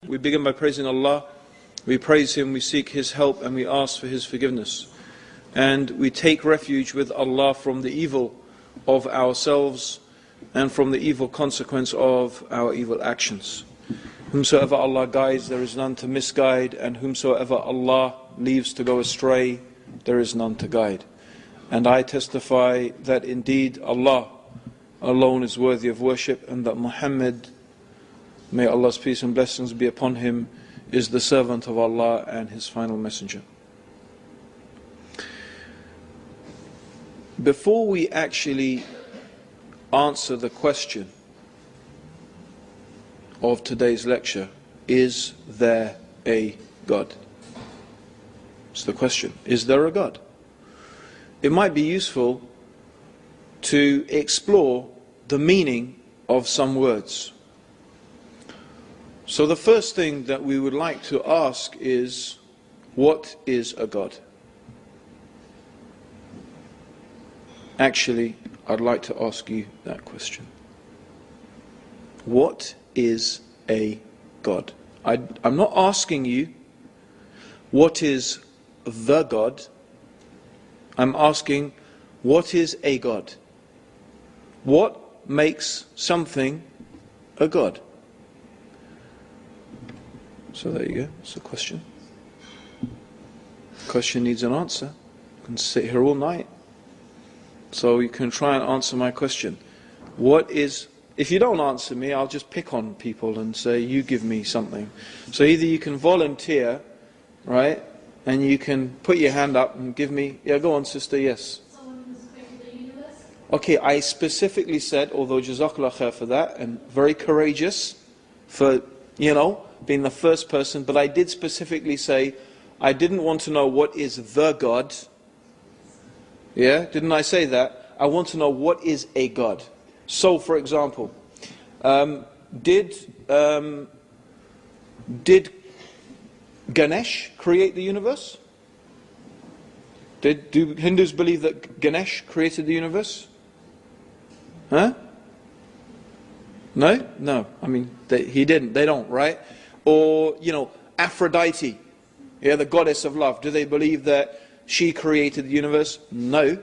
We begin by praising Allah. We praise Him, we seek His help, and we ask for His forgiveness. And we take refuge with Allah from the evil of ourselves and from the evil consequence of our evil actions. Whomsoever Allah guides, there is none to misguide, and whomsoever Allah leaves to go astray, there is none to guide. And I testify that indeed Allah alone is worthy of worship, and that Muhammad, may Allah's peace and blessings be upon him, is the servant of Allah and His final messenger. Before we actually answer the question of today's lecture, is there a God? It's the question. Is there a God? It might be useful to explore the meaning of some words. So the first thing that we would like to ask is, what is a God? Actually, I'd like to ask you that question. What is a God? I'm not asking you, what is the God? I'm asking, what is a God? What makes something a God? So there you go, it's a question. Question needs an answer. You can sit here all night. So you can try and answer my question. What is, if you don't answer me, I'll just pick on people and say, you give me something. So either you can volunteer, right, and you can put your hand up and give me, yeah, go on sister, yes. Someone who's created the universe? Okay, I specifically said, although Jazakallah khair for that, and very courageous for, being the first person, but I did specifically say, I didn't want to know what is the God. Yeah, didn't I say that? I want to know what is a God. So, for example, did Ganesh create the universe? Do Hindus believe that Ganesh created the universe? Huh? No? No. I mean, he didn't. They don't, right? Or, Aphrodite, yeah, the goddess of love. Do they believe that she created the universe? No.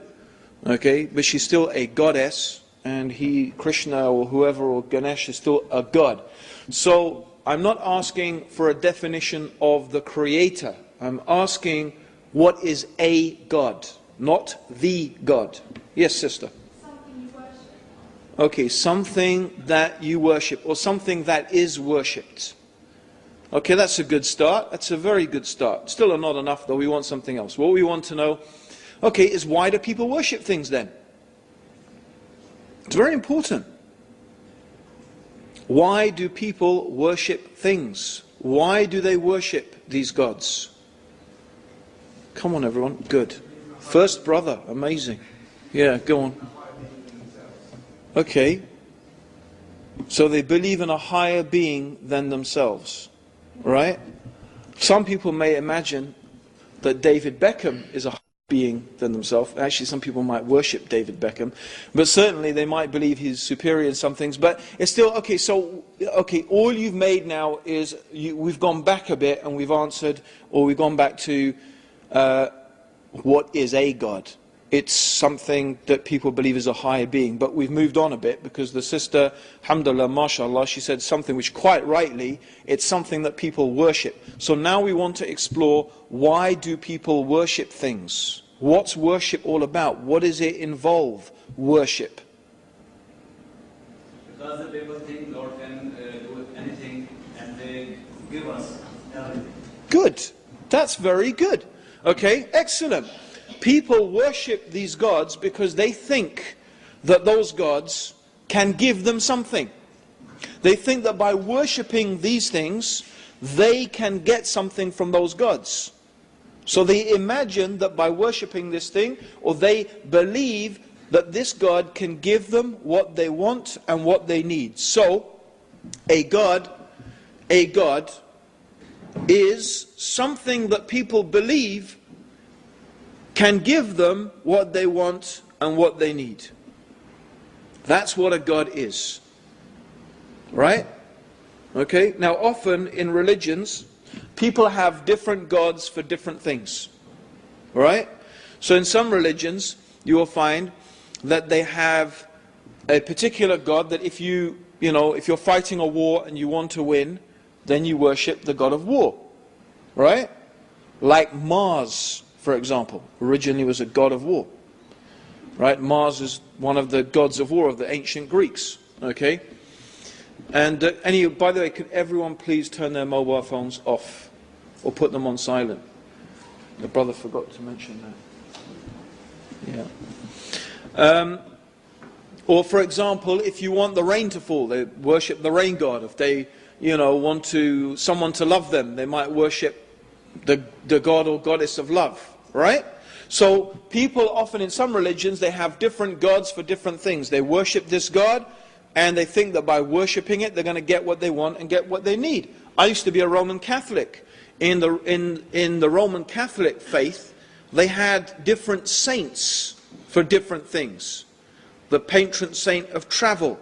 Okay, but she's still a goddess, and Krishna or whoever, or Ganesh is still a god. So, I'm not asking for a definition of the creator. I'm asking, what is a God, not the God. Yes, sister? Something you worship. Okay, something that you worship, or something that is worshipped. Okay, that's a good start. That's a very good start. Still not enough, though. We want something else. What we want to know, okay, is why do people worship things then? It's very important. Why do people worship things? Why do they worship these gods? Come on, everyone. Good. First brother. Amazing. Yeah, go on. Okay. So they believe in a higher being than themselves. Right? Some people may imagine that David Beckham is a higher being than themselves. Actually, some people might worship David Beckham. But certainly they might believe he's superior in some things. But it's still, okay, so, all you've made now is, we've gone back a bit and we've answered, or we've gone back to, what is a God? It's something that people believe is a higher being. But we've moved on a bit because the sister, alhamdulillah, mashallah, she said something which quite rightly, it's something that people worship. So now we want to explore, why do people worship things? What's worship all about? What does it involve, worship? Because the people think Lord can do anything and they give us everything. Good. That's very good. Okay, excellent. People worship these gods because they think that those gods can give them something. They think that by worshipping these things, they can get something from those gods. So they imagine that by worshipping this thing, or they believe that this God can give them what they want and what they need. So, a God is something that people believe can give them what they want and what they need. That's what a God is. Right? Okay? Now often in religions, people have different gods for different things. Right? So in some religions, you will find that they have a particular god that if if you're fighting a war and you want to win, then you worship the god of war. Right? Like Mars, for example, originally was a god of war. Right? Mars is one of the gods of war of the ancient Greeks. Okay? And by the way, could everyone please turn their mobile phones off or put them on silent? The brother forgot to mention that. Yeah. Or for example, if you want the rain to fall, they worship the rain god. If they, want someone to love them, they might worship the god or goddess of love. Right? So people often in some religions, they have different gods for different things. They worship this god, and they think that by worshipping it, they're going to get what they want and get what they need. I used to be a Roman Catholic. In the Roman Catholic faith, they had different saints for different things. The patron saint of travel,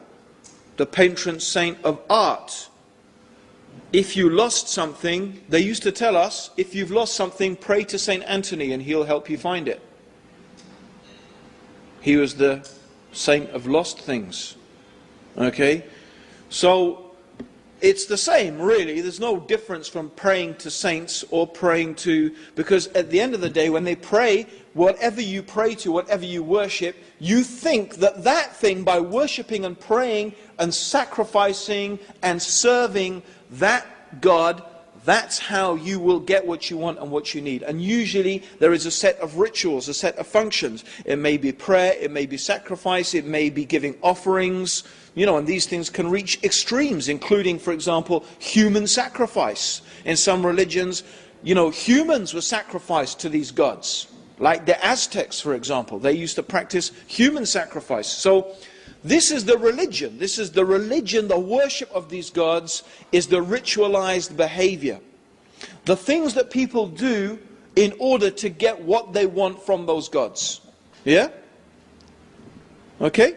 the patron saint of art. If you lost something, they used to tell us, if you've lost something, pray to Saint Anthony and he'll help you find it. He was the saint of lost things. Okay? So it's the same, really. There's no difference from praying to saints or praying to... Because at the end of the day, when they pray, whatever you pray to, whatever you worship, you think that that thing, by worshipping and praying and sacrificing and serving that God, that's how you will get what you want and what you need. And usually there is a set of rituals, a set of functions. It may be prayer, it may be sacrifice, it may be giving offerings, and these things can reach extremes, including, for example, human sacrifice. In some religions, humans were sacrificed to these gods. Like the Aztecs, for example, they used to practice human sacrifice. So this is the religion. This is the religion, the worship of these gods is the ritualized behavior. The things that people do in order to get what they want from those gods. Yeah? Okay?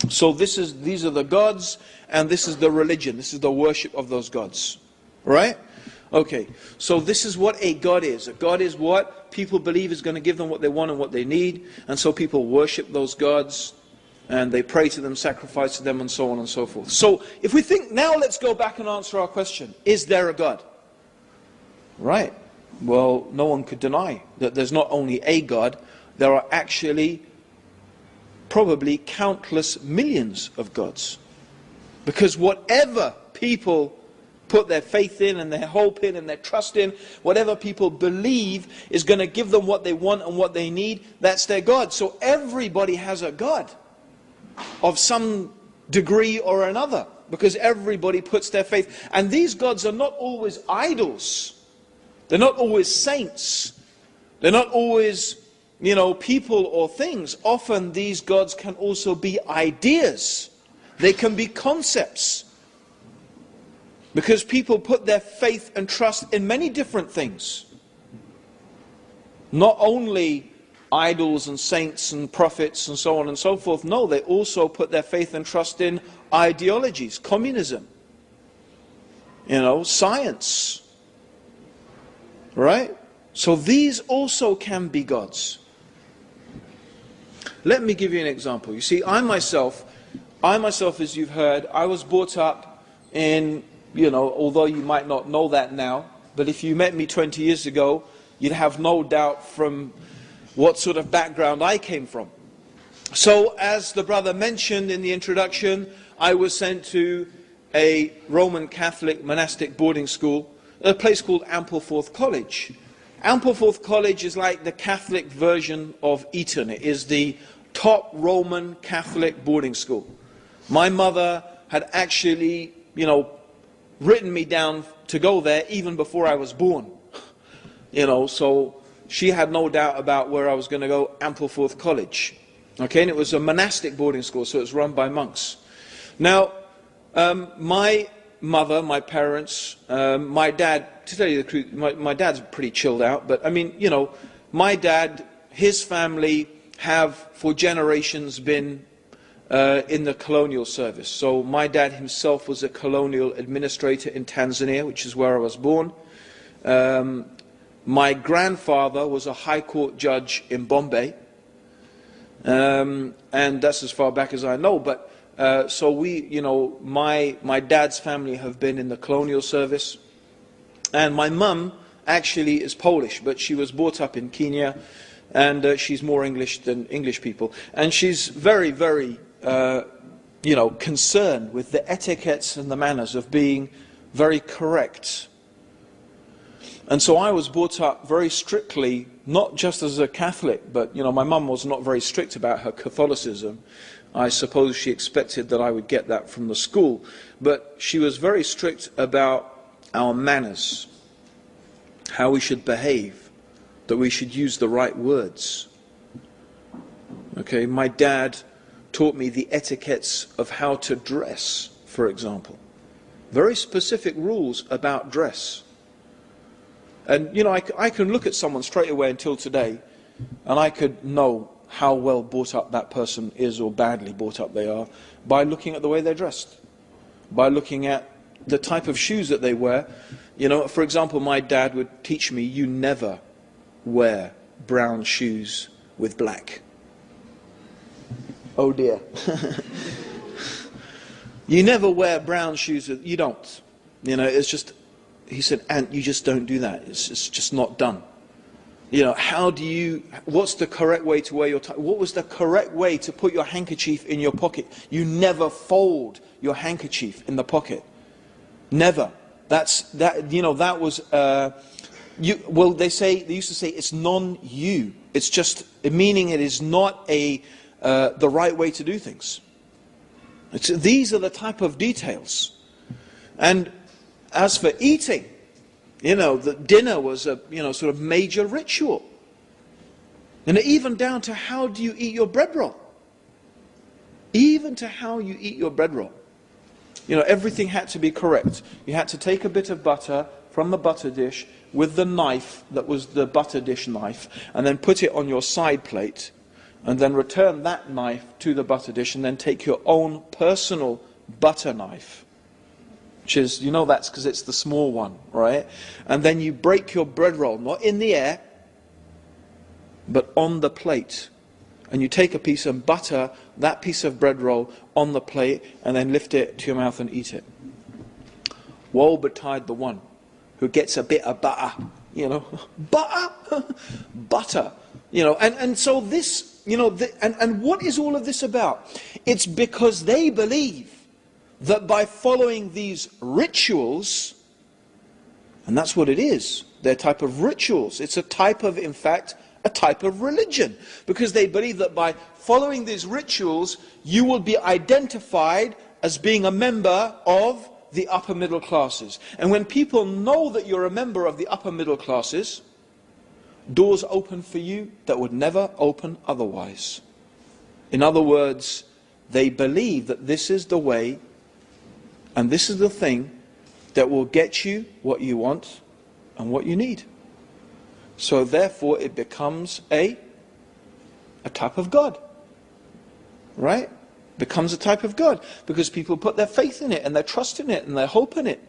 So these are the gods, and this is the religion. This is the worship of those gods. Right? Okay, so this is what a god is. A god is what people believe is going to give them what they want and what they need. And so people worship those gods, and they pray to them, sacrifice to them, and so on and so forth. So if we think, now let's go back and answer our question. Is there a God? Right. Well, no one could deny that there's not only a God, there are actually probably countless millions of gods. Because whatever people put their faith in and their hope in and their trust in, whatever people believe is going to give them what they want and what they need, that's their God. So everybody has a God of some degree or another, because everybody puts their faith. And these gods are not always idols. They're not always saints. They're not always, people or things. Often these gods can also be ideas. They can be concepts. Because people put their faith and trust in many different things. Not only idols and saints and prophets and so on and so forth. No, they also put their faith and trust in ideologies, communism, science. Right? So these also can be gods. Let me give you an example. You see, I myself, as you've heard, I was brought up in, although you might not know that now, but if you met me 20 years ago, you'd have no doubt from what sort of background I came from. So, as the brother mentioned in the introduction, I was sent to a Roman Catholic monastic boarding school, a place called Ampleforth College. Ampleforth College is like the Catholic version of Eton. It is the top Roman Catholic boarding school. My mother had actually, written me down to go there even before I was born. So she had no doubt about where I was going to go, Ampleforth College. Okay, and it was a monastic boarding school, so it was run by monks. Now, my mother, my parents, my dad, to tell you the truth, my dad's pretty chilled out, but I mean, my dad, his family have for generations been in the colonial service. So my dad himself was a colonial administrator in Tanzania, which is where I was born. My grandfather was a high court judge in Bombay. And that's as far back as I know. But so my dad's family have been in the colonial service. And my mum actually is Polish, but she was brought up in Kenya. And she's more English than English people. And she's very, very, concerned with the etiquettes and the manners of being very correct. And so I was brought up very strictly, not just as a Catholic, but, my mum was not very strict about her Catholicism. I suppose she expected that I would get that from the school. But she was very strict about our manners, how we should behave, that we should use the right words. Okay, my dad taught me the etiquettes of how to dress, for example. Very specific rules about dress. And, I can look at someone straight away until today, and I could know how well brought up that person is or badly brought up they are by looking at the way they're dressed, by looking at the type of shoes that they wear. For example, my dad would teach me, you never wear brown shoes with black. Oh dear. You never wear brown shoes with, you don't. It's just, he said, Ant, you just don't do that. It's just not done. What's the correct way to wear your tie? What was the correct way to put your handkerchief in your pocket? You never fold your handkerchief in the pocket. Never. That was, they used to say it's non-you. It's just, meaning it is not the right way to do things. These are the type of details. And as for eating, the dinner was a, sort of major ritual. And even down to how do you eat your bread roll. Even to how you eat your bread roll. Everything had to be correct. You had to take a bit of butter from the butter dish with the knife that was the butter dish knife, and then put it on your side plate, and then return that knife to the butter dish, and then take your own personal butter knife. Which is, that's because it's the small one, right? And then you break your bread roll, not in the air, but on the plate. And you take a piece and butter that piece of bread roll on the plate, and then lift it to your mouth and eat it. Woe betide the one who gets a bit of butter, butter, and so this, and what is all of this about? It's because they believe that by following these rituals, and that's what it is, they're type of rituals. It's a type of, in fact, a type of religion. Because they believe that by following these rituals, you will be identified as being a member of the upper middle classes. And when people know that you're a member of the upper middle classes, doors open for you that would never open otherwise. In other words, they believe that this is the way and this is the thing that will get you what you want and what you need. So therefore it becomes a type of God. Right? Becomes a type of God. Because people put their faith in it and their trust in it and their hope in it.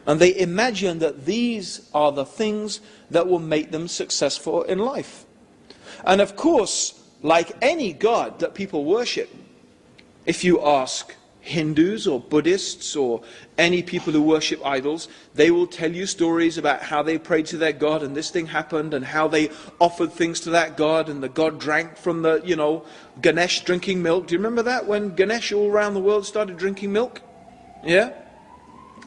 And they imagine that these are the things that will make them successful in life. And of course, like any God that people worship, if you ask Hindus or Buddhists or any people who worship idols, they will tell you stories about how they prayed to their God and this thing happened, and how they offered things to that God, and the God drank from the, Ganesh drinking milk. Do you remember that, when Ganesh all around the world started drinking milk? Yeah?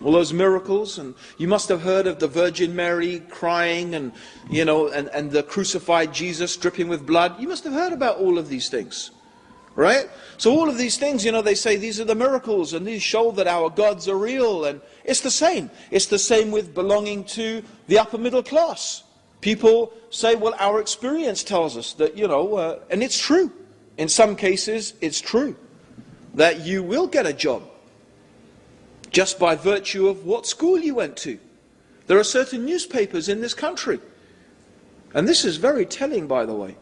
All those miracles. And you must have heard of the Virgin Mary crying, and and the crucified Jesus dripping with blood. You must have heard about all of these things. Right? So all of these things, they say these are the miracles, and these show that our gods are real. And it's the same. It's the same with belonging to the upper middle class. People say, well, our experience tells us that, and it's true. In some cases, it's true that you will get a job just by virtue of what school you went to. There are certain newspapers in this country, and this is very telling, by the way.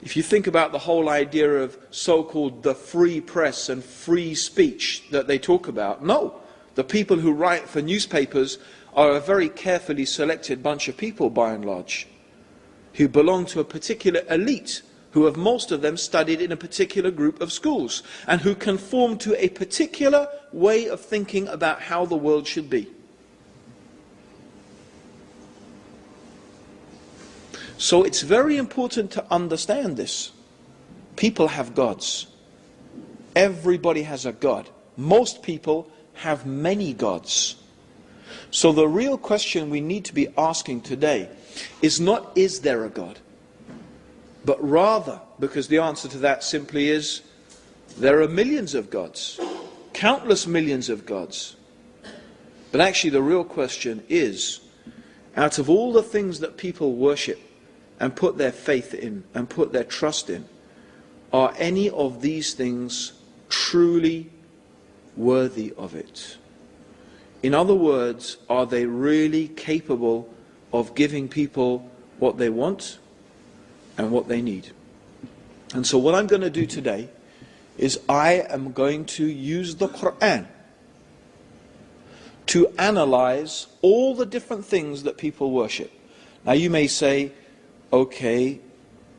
If you think about the whole idea of so-called the free press and free speech that they talk about, no. The people who write for newspapers are a very carefully selected bunch of people, by and large, who belong to a particular elite, who have most of them studied in a particular group of schools, and who conform to a particular way of thinking about how the world should be. So it's very important to understand this. People have gods. Everybody has a god. Most people have many gods. So the real question we need to be asking today is not, is there a God? But rather, because the answer to that simply is, there are millions of gods. Countless millions of gods. But actually the real question is, out of all the things that people worship and put their faith in and put their trust in, are any of these things truly worthy of it? In other words, are they really capable of giving people what they want and what they need? And so what I'm going to do today is I am going to use the Quran to analyze all the different things that people worship. Now you may say, okay,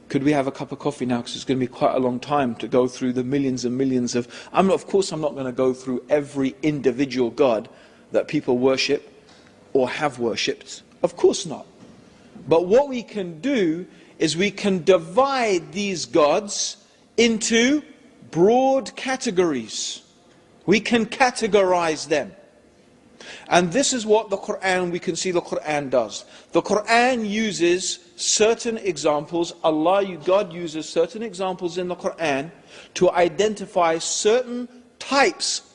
could we have a cup of coffee now, because it's going to be quite a long time to go through the millions and millions of... Of course I'm not going to go through every individual god that people worship or have worshipped. Of course not. But what we can do is we can divide these gods into broad categories. We can categorize them. And this is what the Quran, we can see the Quran does. The Quran uses certain examples, God uses certain examples in the Quran to identify certain types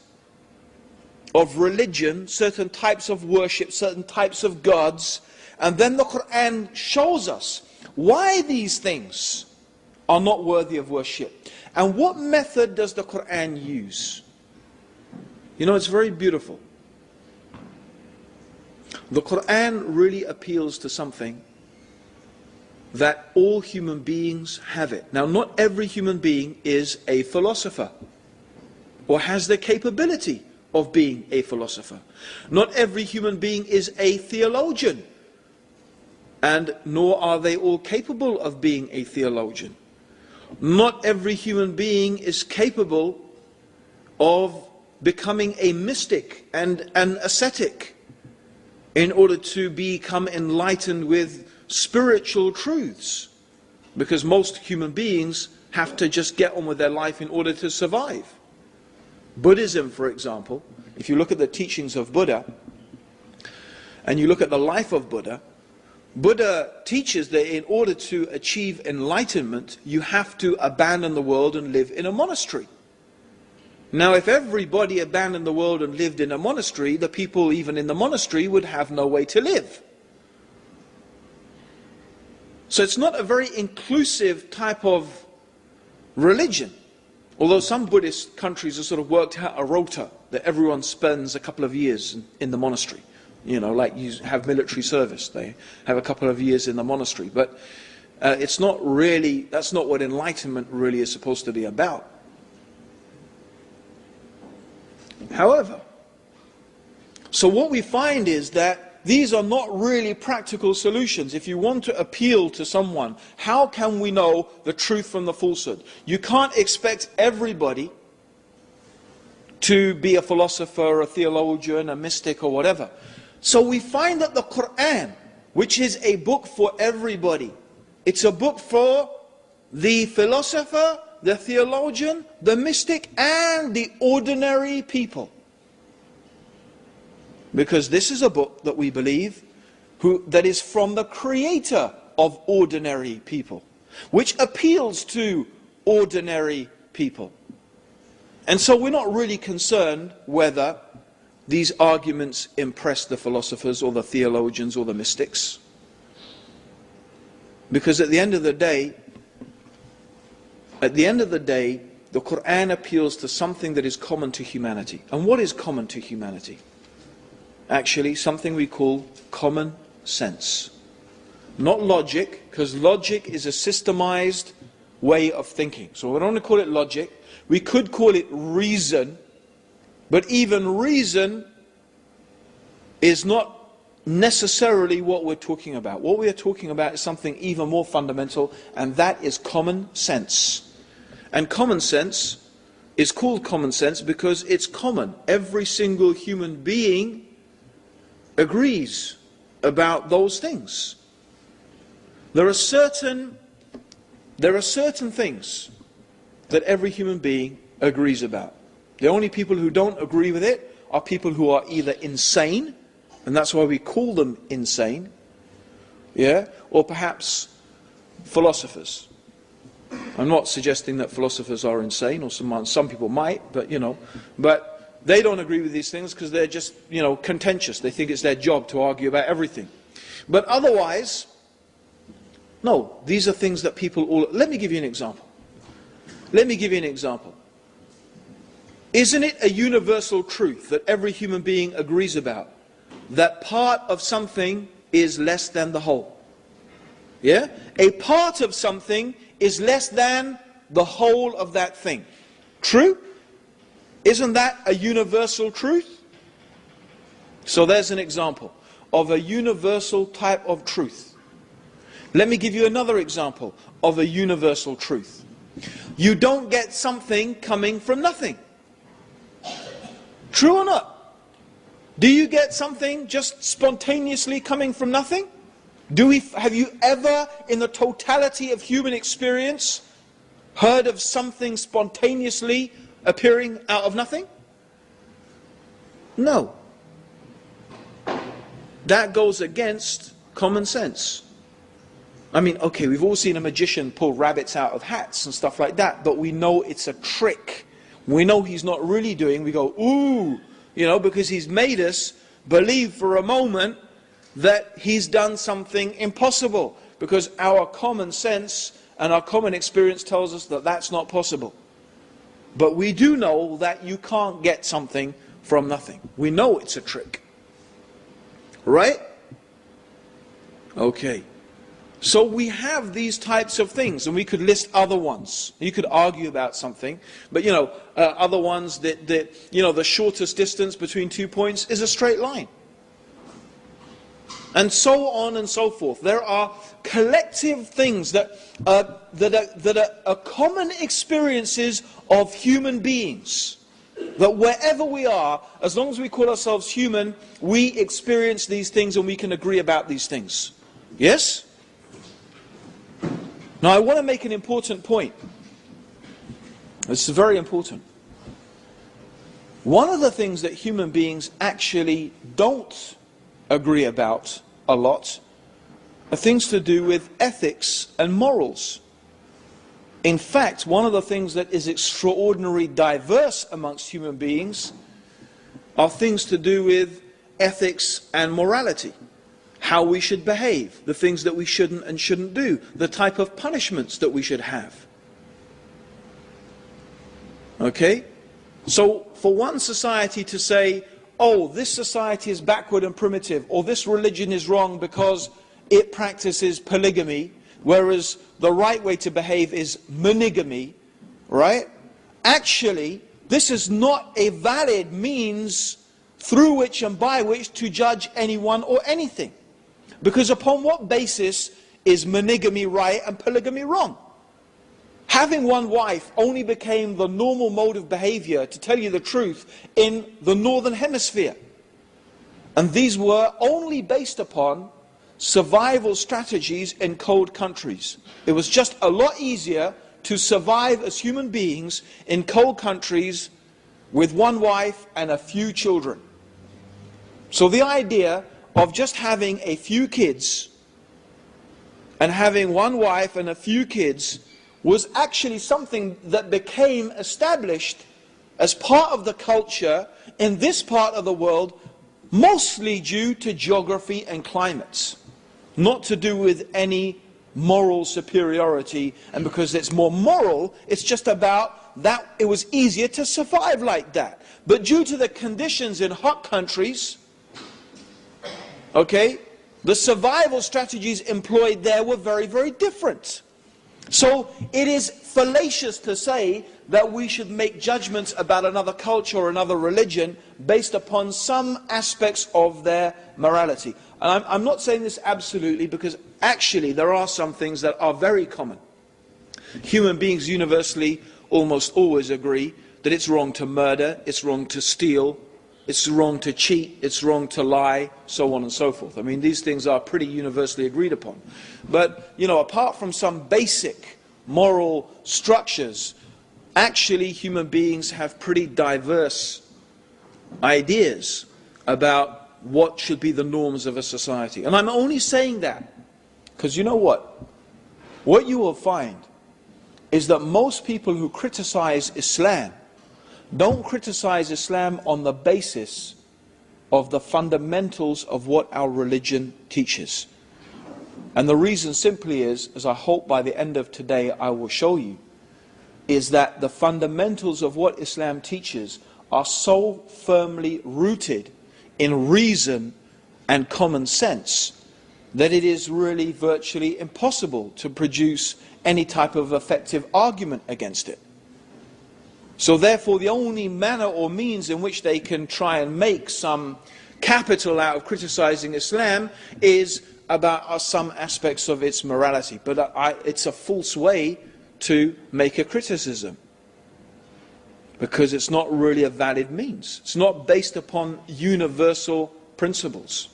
of religion, certain types of worship, certain types of gods. And then the Quran shows us why these things are not worthy of worship. And what method does the Quran use? You know, it's very beautiful. The Quran really appeals to something that all human beings have it. Now, not every human being is a philosopher or has the capability of being a philosopher. Not every human being is a theologian, and nor are they all capable of being a theologian. Not every human being is capable of becoming a mystic and an ascetic in order to become enlightened with spiritual truths, because most human beings have to just get on with their life in order to survive. Buddhism, for example, if you look at the teachings of Buddha and you look at the life of Buddha, Buddha teaches that in order to achieve enlightenment, you have to abandon the world and live in a monastery. Now, if everybody abandoned the world and lived in a monastery, the people even in the monastery would have no way to live. So it's not a very inclusive type of religion. Although some Buddhist countries have sort of worked out a rota that everyone spends a couple of years in the monastery. You know, like you have military service, they have a couple of years in the monastery. But it's not really, that's not what enlightenment really is supposed to be about. However, so what we find is that these are not really practical solutions. If you want to appeal to someone, how can we know the truth from the falsehood? You can't expect everybody to be a philosopher, a theologian, a mystic or whatever. So we find that the Quran, which is a book for everybody, it's a book for the philosopher, the theologian, the mystic, and the ordinary people. Because this is a book that we believe that is from the creator of ordinary people, which appeals to ordinary people. And so we're not really concerned whether these arguments impress the philosophers or the theologians or the mystics. Because at the end of the day, the Quran appeals to something that is common to humanity. And what is common to humanity? Actually, something we call common sense. Not logic, because logic is a systemized way of thinking. So we don't want to call it logic. We could call it reason, but even reason is not necessarily what we're talking about. What we are talking about is something even more fundamental, and that is common sense. And common sense is called common sense because it's common. Every single human being agrees about those things. There are certain things that every human being agrees about. The only people who don't agree with it are people who are either insane, and that's why we call them insane, or perhaps philosophers. I'm not suggesting that philosophers are insane, or some people might, but but they don't agree with these things because they're just, contentious. They think it's their job to argue about everything. But otherwise, no, these are things that people all... Let me give you an example. Isn't it a universal truth that every human being agrees about that part of something is less than the whole? Yeah? A part of something is less than the whole of that thing. True? Isn't that a universal truth? So there's an example of a universal type of truth. Let me give you another example of a universal truth. You don't get something coming from nothing. True or not? Do you get something just spontaneously coming from nothing? Have you ever, in the totality of human experience, heard of something spontaneously appearing out of nothing? No. That goes against common sense. I mean, okay, we've all seen a magician pull rabbits out of hats and stuff like that, but we know it's a trick. We know he's not really doing, we go, ooh, because he's made us believe for a moment that he's done something impossible, because our common sense and our common experience tells us that that's not possible. But we do know that you can't get something from nothing. We know it's a trick. Right? Okay. So we have these types of things, and we could list other ones. You could argue about something, but other ones that the shortest distance between 2 points is a straight line. And so on and so forth. There are collective things that are common experiences of human beings. That wherever we are, as long as we call ourselves human, we experience these things and we can agree about these things. Yes? Now I want to make an important point. This is very important. One of the things that human beings actually don't agree about a lot are things to do with ethics and morals. In fact, one of the things that is extraordinarily diverse amongst human beings are things to do with ethics and morality. How we should behave, the things that we shouldn't and shouldn't do, the type of punishments that we should have. Okay? So for one society to say, oh, this society is backward and primitive, or this religion is wrong because it practices polygamy, whereas the right way to behave is monogamy, right? Actually, this is not a valid means through which and by which to judge anyone or anything. Because upon what basis is monogamy right and polygamy wrong? Having one wife only became the normal mode of behavior, to tell you the truth, in the northern hemisphere. And these were only based upon survival strategies in cold countries. It was just a lot easier to survive as human beings in cold countries with one wife and a few children. So the idea of just having a few kids and having one wife and a few kids was actually something that became established as part of the culture in this part of the world, mostly due to geography and climates, not to do with any moral superiority. And because it's more moral, it's just about that it was easier to survive like that. But due to the conditions in hot countries, okay, the survival strategies employed there were very, very different. So it is fallacious to say that we should make judgments about another culture or another religion based upon some aspects of their morality. And I'm not saying this absolutely, because actually there are some things that are very common. Human beings universally almost always agree that it's wrong to murder, it's wrong to steal, it's wrong to cheat, it's wrong to lie, so on and so forth. I mean, these things are pretty universally agreed upon. But, apart from some basic moral structures, actually human beings have pretty diverse ideas about what should be the norms of a society. And I'm only saying that because you know what? What you will find is that most people who criticize Islam don't criticize Islam on the basis of the fundamentals of what our religion teaches. And the reason simply is, as I hope by the end of today I will show you, is that the fundamentals of what Islam teaches are so firmly rooted in reason and common sense that it is really virtually impossible to produce any type of effective argument against it. So therefore the only manner or means in which they can try and make some capital out of criticizing Islam is about some aspects of its morality. But it's a false way to make a criticism, because it's not really a valid means. It's not based upon universal principles.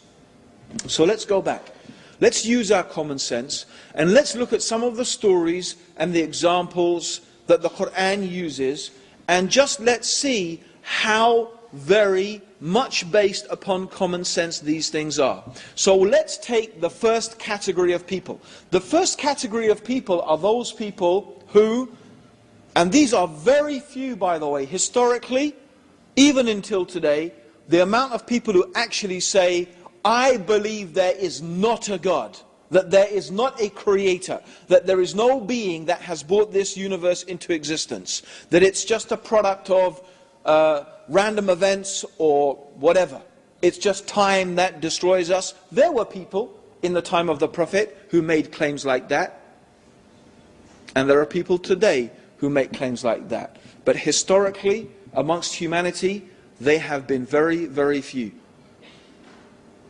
So let's go back. Let's use our common sense and let's look at some of the stories and the examples that the Quran uses, and just let's see how very much based upon common sense these things are. So let's take the first category of people. The first category of people are those people who, and these are very few by the way, historically, even until today, the amount of people who actually say, I believe there is not a God, that there is not a creator, that there is no being that has brought this universe into existence, that it's just a product of random events or whatever. It's just time that destroys us. There were people in the time of the Prophet who made claims like that. And there are people today who make claims like that. But historically, amongst humanity, they have been very, very few.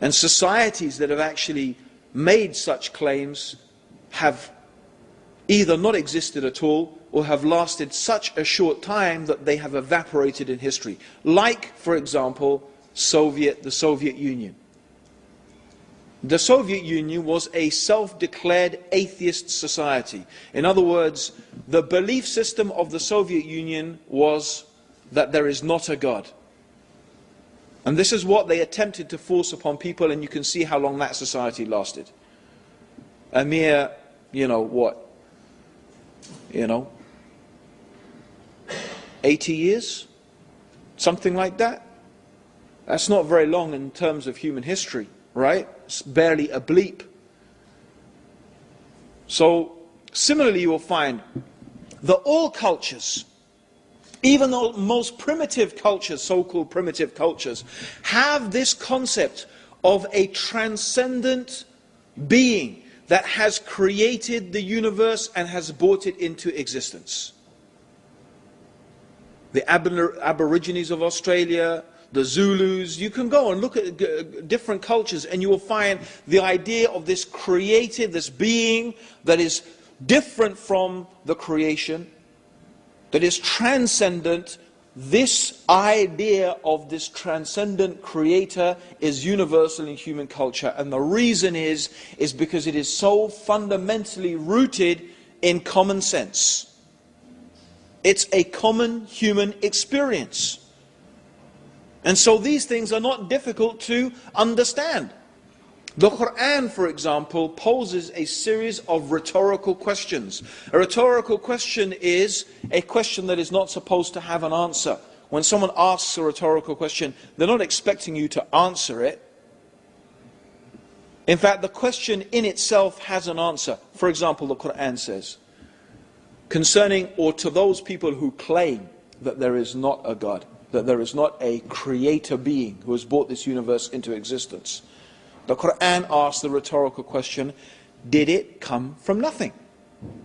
And societies that have actually made such claims have either not existed at all or have lasted such a short time that they have evaporated in history. Like, for example, the Soviet Union. The Soviet Union was a self-declared atheist society. In other words, the belief system of the Soviet Union was that there is not a God. And this is what they attempted to force upon people, and you can see how long that society lasted. A mere, 80 years? Something like that? That's not very long in terms of human history, right? It's barely a bleep. So, similarly you will find that all cultures, even the most primitive cultures, so-called primitive cultures, have this concept of a transcendent being that has created the universe and has brought it into existence. The Aborigines of Australia, the Zulus, you can go and look at different cultures and you will find the idea of this created, this being that is different from the creation, that is transcendent. This idea of this transcendent creator is universal in human culture, and the reason is because it is so fundamentally rooted in common sense. It's a common human experience. And so these things are not difficult to understand. The Quran, for example, poses a series of rhetorical questions. A rhetorical question is a question that is not supposed to have an answer. When someone asks a rhetorical question, they're not expecting you to answer it. In fact, the question in itself has an answer. For example, the Quran says, concerning or to those people who claim that there is not a God, that there is not a creator being who has brought this universe into existence. The Quran asks the rhetorical question, did it come from nothing?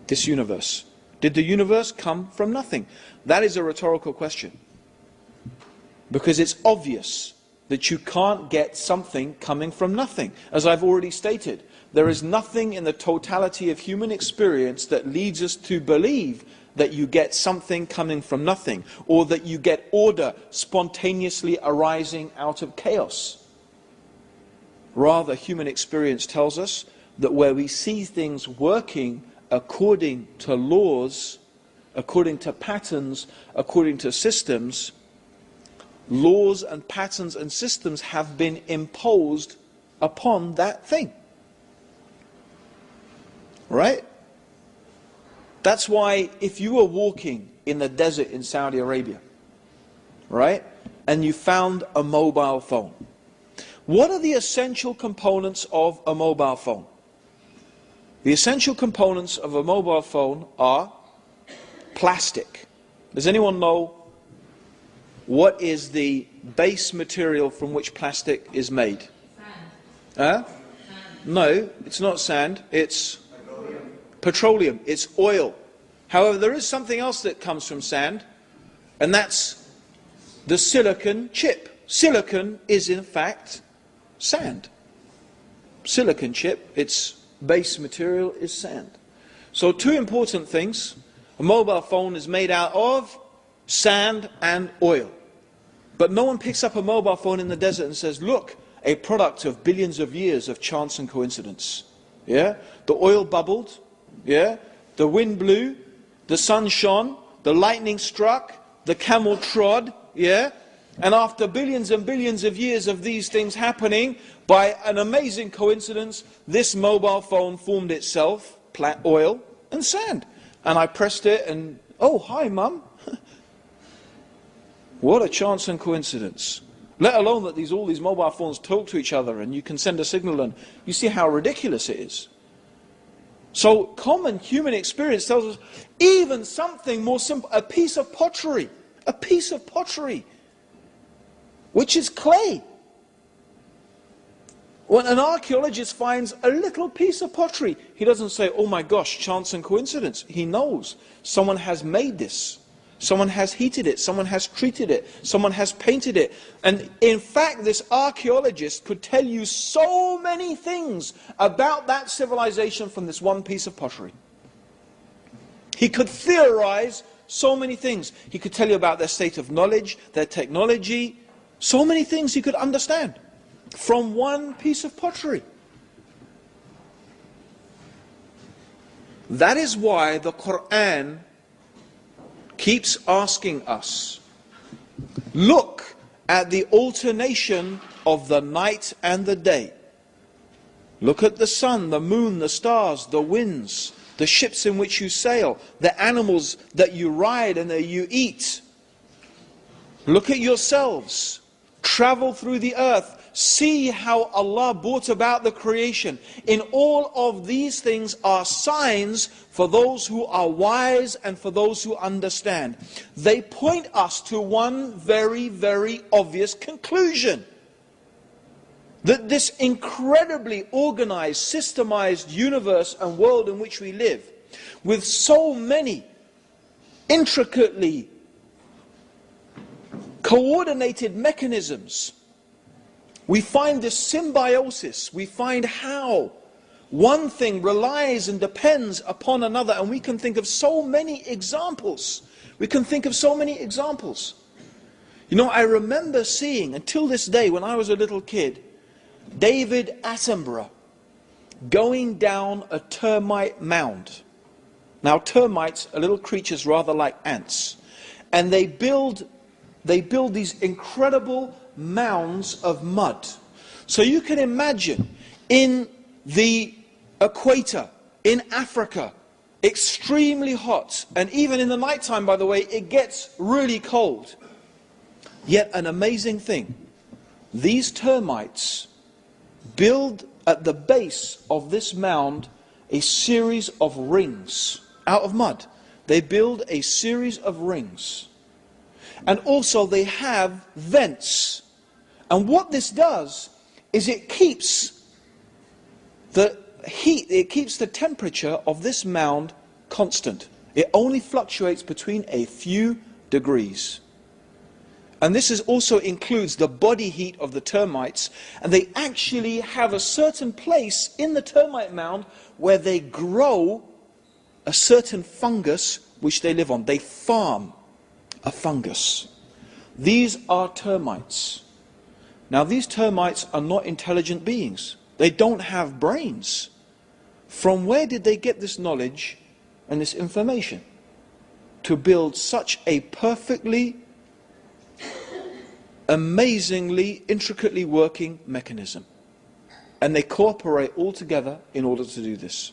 This universe. Did the universe come from nothing? That is a rhetorical question. Because it's obvious that you can't get something coming from nothing. As I've already stated, there is nothing in the totality of human experience that leads us to believe that you get something coming from nothing, or that you get order spontaneously arising out of chaos. Rather, human experience tells us that where we see things working according to laws, according to patterns, according to systems, laws and patterns and systems have been imposed upon that thing. Right? That's why if you were walking in the desert in Saudi Arabia, right, and you found a mobile phone, what are the essential components of a mobile phone? The essential components of a mobile phone are plastic. Does anyone know what is the base material from which plastic is made? Sand. No, it's not sand, it's petroleum, it's oil. However, there is something else that comes from sand, and that's the silicon chip. Silicon is in fact sand. Silicon chip, its base material is sand. So two important things. A mobile phone is made out of sand and oil. But no one picks up a mobile phone in the desert and says, look, a product of billions of years of chance and coincidence. Yeah? The oil bubbled, yeah? The wind blew, the sun shone, the lightning struck, the camel trod, yeah? And after billions and billions of years of these things happening, by an amazing coincidence, this mobile phone formed itself, oil and sand. And I pressed it and, oh, hi, Mum. What a chance and coincidence. Let alone that all these mobile phones talk to each other and you can send a signal, and you see how ridiculous it is. So common human experience tells us even something more simple, a piece of pottery, which is clay. When an archaeologist finds a little piece of pottery, he doesn't say, oh my gosh, chance and coincidence. He knows someone has made this. Someone has heated it, someone has treated it, someone has painted it. And in fact, this archaeologist could tell you so many things about that civilization from this one piece of pottery. He could theorize so many things. He could tell you about their state of knowledge, their technology, so many things he could understand from one piece of pottery. That is why the Quran keeps asking us, look at the alternation of the night and the day. Look at the sun, the moon, the stars, the winds, the ships in which you sail, the animals that you ride and that you eat. Look at yourselves. Travel through the earth. See how Allah brought about the creation. In all of these things are signs for those who are wise and for those who understand. They point us to one very, very obvious conclusion. That this incredibly organized, systemized universe and world in which we live, with so many intricately coordinated mechanisms, we find this symbiosis, we find how one thing relies and depends upon another, and we can think of so many examples. We can think of so many examples. You know, I remember seeing, until this day, when I was a little kid, David Attenborough going down a termite mound. Now termites are little creatures rather like ants, and they build these incredible mounds of mud. So you can imagine in the equator, in Africa, extremely hot, and even in the nighttime, by the way, it gets really cold. Yet an amazing thing, these termites build at the base of this mound a series of rings out of mud. They build a series of rings. And also they have vents. And what this does is it keeps the heat, it keeps the temperature of this mound constant. It only fluctuates between a few degrees. And this also includes the body heat of the termites, and they actually have a certain place in the termite mound where they grow a certain fungus which they live on. They farm a fungus. These are termites. Now these termites are not intelligent beings. They don't have brains. From where did they get this knowledge and this information to build such a perfectly, amazingly, intricately working mechanism? And they cooperate all together in order to do this.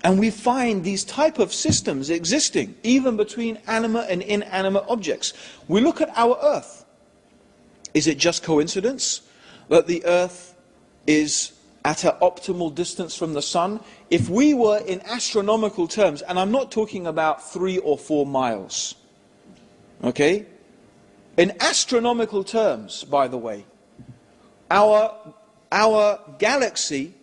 And we find these type of systems existing even between animate and inanimate objects. We look at our Earth. Is it just coincidence that the Earth is at an optimal distance from the Sun? If we were in astronomical terms, and I'm not talking about 3 or 4 miles, okay? In astronomical terms, by the way, our galaxy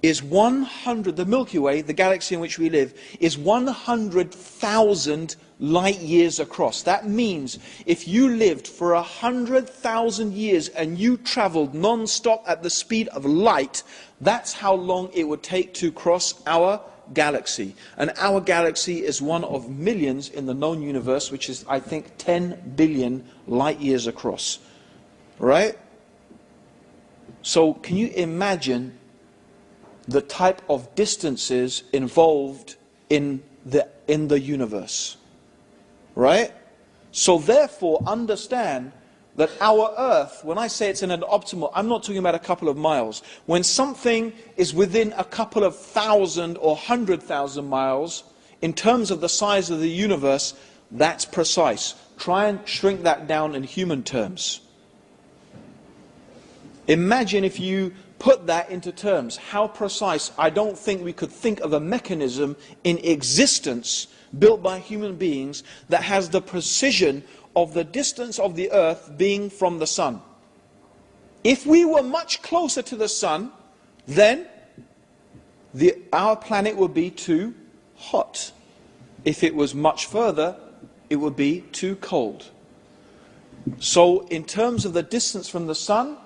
is 100, the Milky Way, the galaxy in which we live, is 100,000 light years across. That means if you lived for 100,000 years and you traveled non-stop at the speed of light, that's how long it would take to cross our galaxy. And our galaxy is one of millions in the known universe, which is, I think, 10 billion light years across. Right? So can you imagine the type of distances involved in the universe? Right? So therefore, understand that our Earth, when I say it's in an optimal, I'm not talking about a couple of miles. When something is within a couple of 1,000 or 100,000 miles, in terms of the size of the universe, that's precise. Try and shrink that down in human terms. Imagine if you put that into terms, how precise. I don't think we could think of a mechanism in existence built by human beings that has the precision of the distance of the Earth being from the Sun. If we were much closer to the Sun, then our planet would be too hot. If it was much further, it would be too cold. So in terms of the distance from the Sun,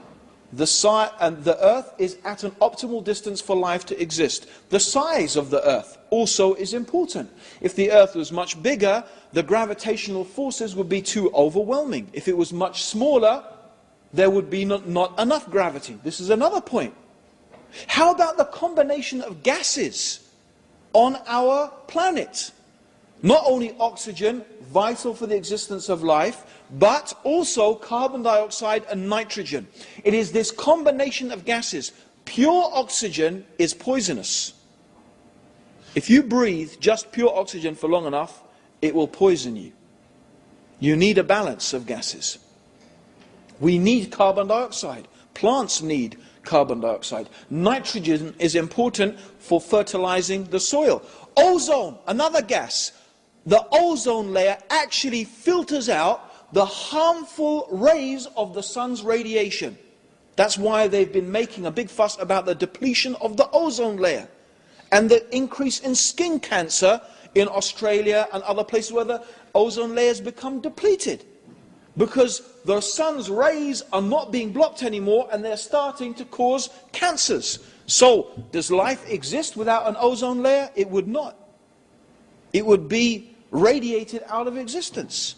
the Earth is at an optimal distance for life to exist. The size of the Earth also is important. If the Earth was much bigger, the gravitational forces would be too overwhelming. If it was much smaller, there would be not enough gravity. This is another point. How about the combination of gases on our planet? Not only oxygen, vital for the existence of life, but also carbon dioxide and nitrogen. It is this combination of gases. Pure oxygen is poisonous. If you breathe just pure oxygen for long enough, it will poison you. You need a balance of gases. We need carbon dioxide. Plants need carbon dioxide. Nitrogen is important for fertilizing the soil. Ozone, another gas. The ozone layer actually filters out the harmful rays of the sun's radiation. That's why they've been making a big fuss about the depletion of the ozone layer and the increase in skin cancer in Australia and other places where the ozone layers become depleted. Because the sun's rays are not being blocked anymore and they're starting to cause cancers. So, does life exist without an ozone layer? It would not. It would be radiated out of existence.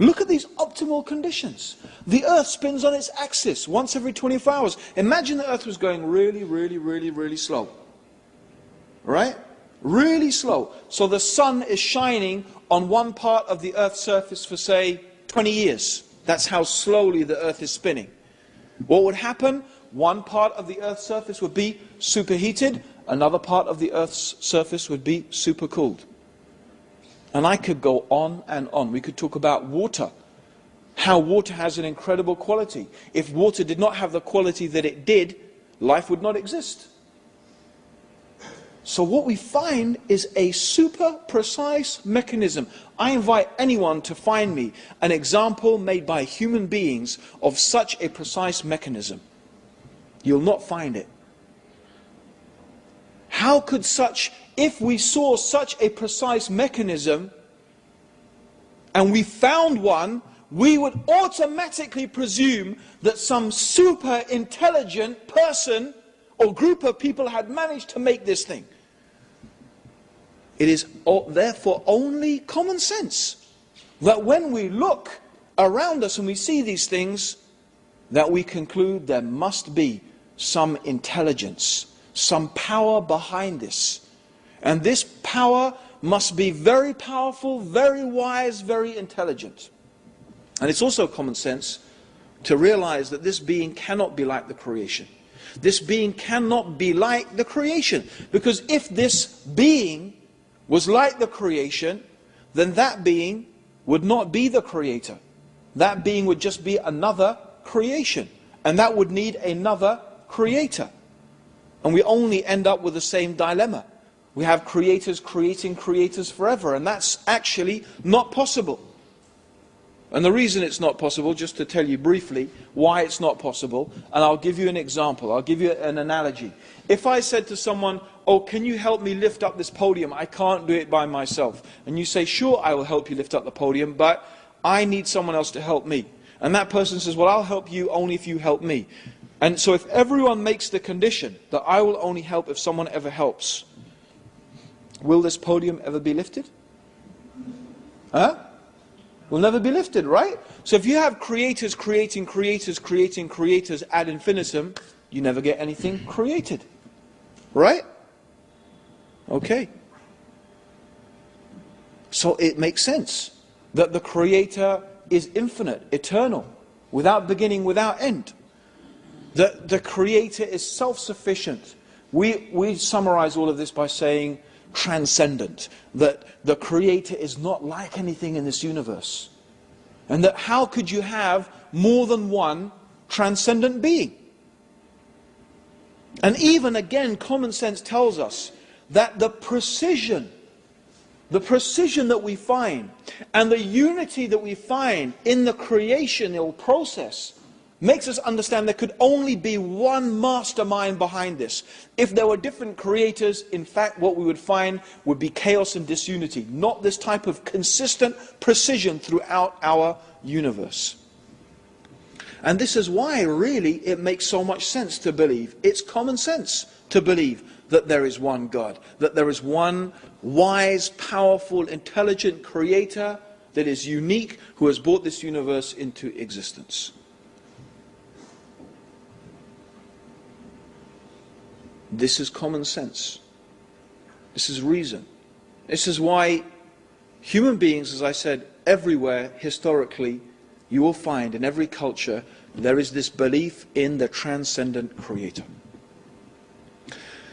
Look at these optimal conditions. The Earth spins on its axis once every 24 hours. Imagine the Earth was going really slow. Right? Really slow. So the sun is shining on one part of the Earth's surface for, say, 20 years. That's how slowly the Earth is spinning. What would happen? One part of the Earth's surface would be superheated. Another part of the Earth's surface would be supercooled. And I could go on and on. We could talk about water. How water has an incredible quality. If water did not have the quality that it did, life would not exist. So what we find is a super precise mechanism. I invite anyone to find me an example made by human beings of such a precise mechanism. You'll not find it. How could if we saw such a precise mechanism and we found one, we would automatically presume that some super intelligent person or group of people had managed to make this thing. It is therefore only common sense that when we look around us and we see these things, that we conclude there must be some intelligence, some power behind this. And this power must be very powerful, very wise, very intelligent. And it's also common sense to realize that this being cannot be like the creation. This being cannot be like the creation. Because if this being was like the creation, then that being would not be the creator. That being would just be another creation. And that would need another creator. And we only end up with the same dilemma. We have creators creating creators forever, and that's actually not possible. And the reason it's not possible, just to tell you briefly why it's not possible, and I'll give you an example, I'll give you an analogy. If I said to someone, oh, can you help me lift up this podium? I can't do it by myself. And you say, sure, I will help you lift up the podium, but I need someone else to help me. And that person says, well, I'll help you only if you help me. And so if everyone makes the condition that I will only help if someone ever helps, will this podium ever be lifted? Huh? Will never be lifted, right? So if you have creators creating creators creating creators ad infinitum, you never get anything created. Right? Okay. So it makes sense that the creator is infinite, eternal, without beginning, without end. The creator is self-sufficient. We summarize all of this by saying transcendent, that the creator is not like anything in this universe. And that how could you have more than one transcendent being? And even again, common sense tells us that the precision that we find and the unity that we find in the creational process makes us understand there could only be one mastermind behind this. If there were different creators, in fact, what we would find would be chaos and disunity, not this type of consistent precision throughout our universe. And this is why, really, it makes so much sense to believe. It's common sense to believe that there is one God, that there is one wise, powerful, intelligent creator that is unique, who has brought this universe into existence. This is common sense. This is reason. This is why human beings, as I said, everywhere, historically, you will find in every culture, there is this belief in the transcendent creator.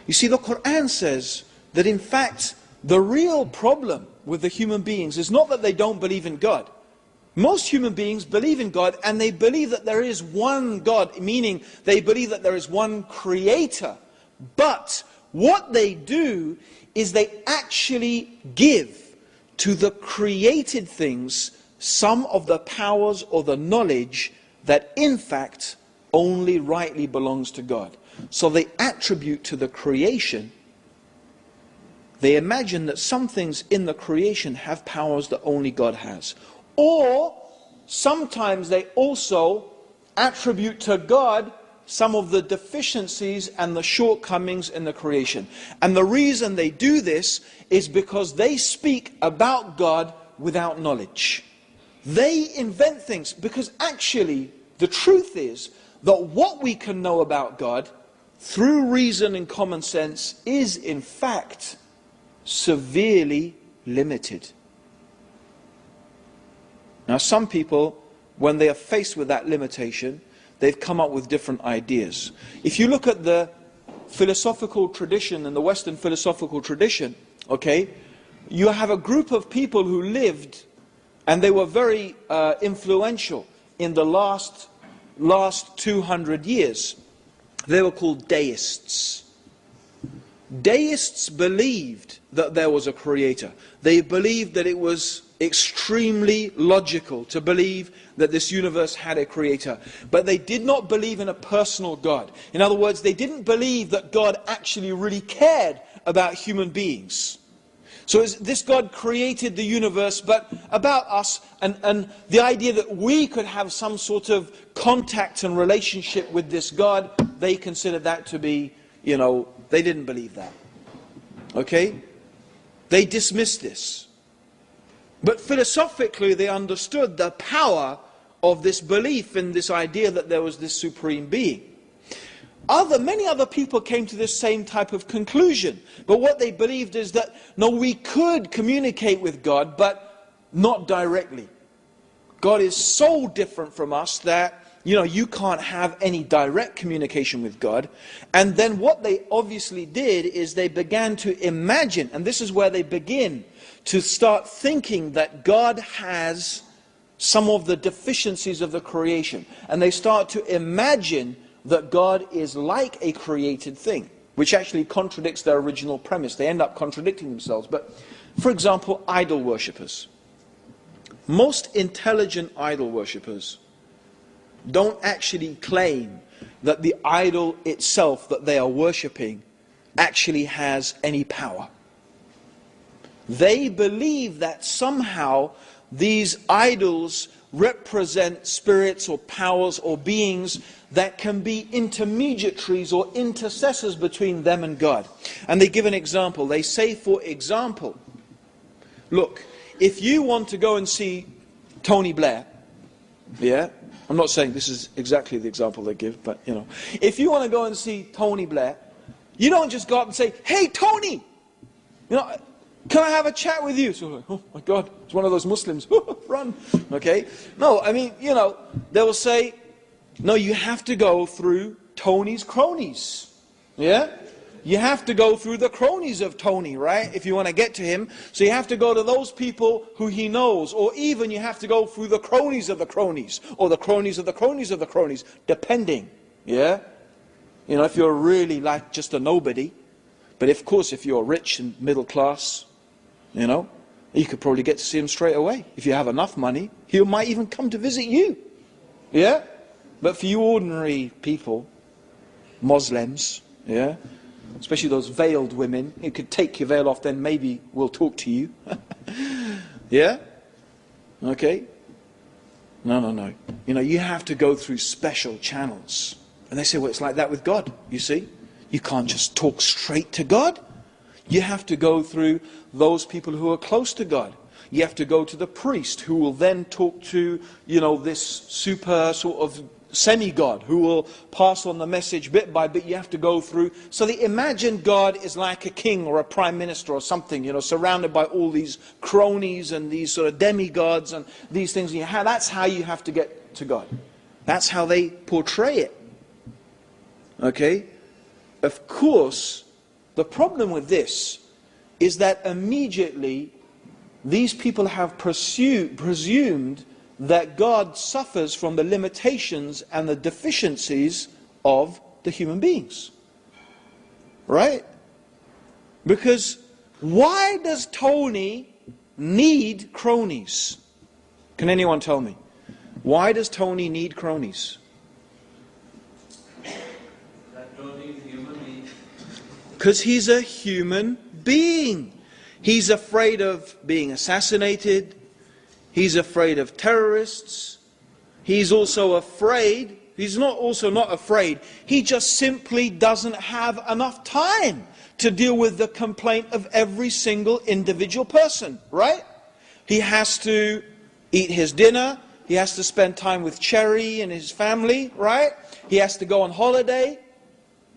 You see, the Quran says that in fact, the real problem with the human beings is not that they don't believe in God. Most human beings believe in God, and they believe that there is one God, meaning they believe that there is one creator. But what they do is they actually give to the created things some of the powers or the knowledge that in fact only rightly belongs to God. So they attribute to the creation, they imagine that some things in the creation have powers that only God has. Or sometimes they also attribute to God some of the deficiencies and the shortcomings in the creation. And the reason they do this is because they speak about God without knowledge. They invent things because actually the truth is that what we can know about God through reason and common sense is in fact severely limited. Now some people, when they are faced with that limitation, they've come up with different ideas. If you look at the philosophical tradition and the Western philosophical tradition, okay, you have a group of people who lived and they were very influential in the last 200 years. They were called deists. Deists believed that there was a creator. They believed that it was extremely logical to believe that this universe had a creator. But they did not believe in a personal God. In other words, they didn't believe that God actually really cared about human beings. So this God created the universe, but about us, and the idea that we could have some sort of contact and relationship with this God, they considered that to be, they didn't believe that. Okay? They dismissed this. But philosophically they understood the power of this belief in this idea that there was this supreme being. Many other people came to this same type of conclusion. But what they believed is that, no, we could communicate with God, but not directly. God is so different from us that, you can't have any direct communication with God. And then what they obviously did is they began to imagine, and this is where they begin to start thinking that God has some of the deficiencies of the creation. And they start to imagine that God is like a created thing, which actually contradicts their original premise. They end up contradicting themselves. But, for example, idol worshippers. Most intelligent idol worshippers don't actually claim that the idol itself that they are worshipping actually has any power. They believe that somehow these idols represent spirits or powers or beings that can be intermediaries or intercessors between them and God. And they give an example. They say, for example, look, if you want to go and see Tony Blair, I'm not saying this is exactly the example they give, but if you want to go and see Tony Blair, you don't just go up and say, hey Tony, can I have a chat with you? So like, oh my God, it's one of those Muslims. Run. Okay? No, they will say, no, you have to go through Tony's cronies. Yeah? You have to go through the cronies of Tony, right? If you want to get to him. So you have to go to those people who he knows. Or even you have to go through the cronies of the cronies. Or the cronies of the cronies of the cronies. Depending. Yeah? If you're really like just a nobody. But of course, if you're rich and middle class, you could probably get to see him straight away. If you have enough money, he might even come to visit you. Yeah? But for you ordinary people, Muslims, especially those veiled women, you could take your veil off, then maybe we'll talk to you. Yeah? Okay? No. You have to go through special channels. And they say, well, it's like that with God, you see. You can't just talk straight to God. You have to go through those people who are close to God. You have to go to the priest who will then talk to, this super sort of semi-God who will pass on the message bit by bit. You have to go through. So they imagine God is like a king or a prime minister or something, surrounded by all these cronies and these sort of demigods and these things. That's how you have to get to God. That's how they portray it. Okay? Of course, the problem with this is that immediately these people have presumed that God suffers from the limitations and the deficiencies of the human beings. Right? Because why does Tony need cronies? Can anyone tell me? Why does Tony need cronies? Because he's a human being. He's afraid of being assassinated. He's afraid of terrorists. He's also afraid. He's not afraid. He just simply doesn't have enough time to deal with the complaint of every single individual person, right? He has to eat his dinner. He has to spend time with Cherry and his family, right? He has to go on holiday.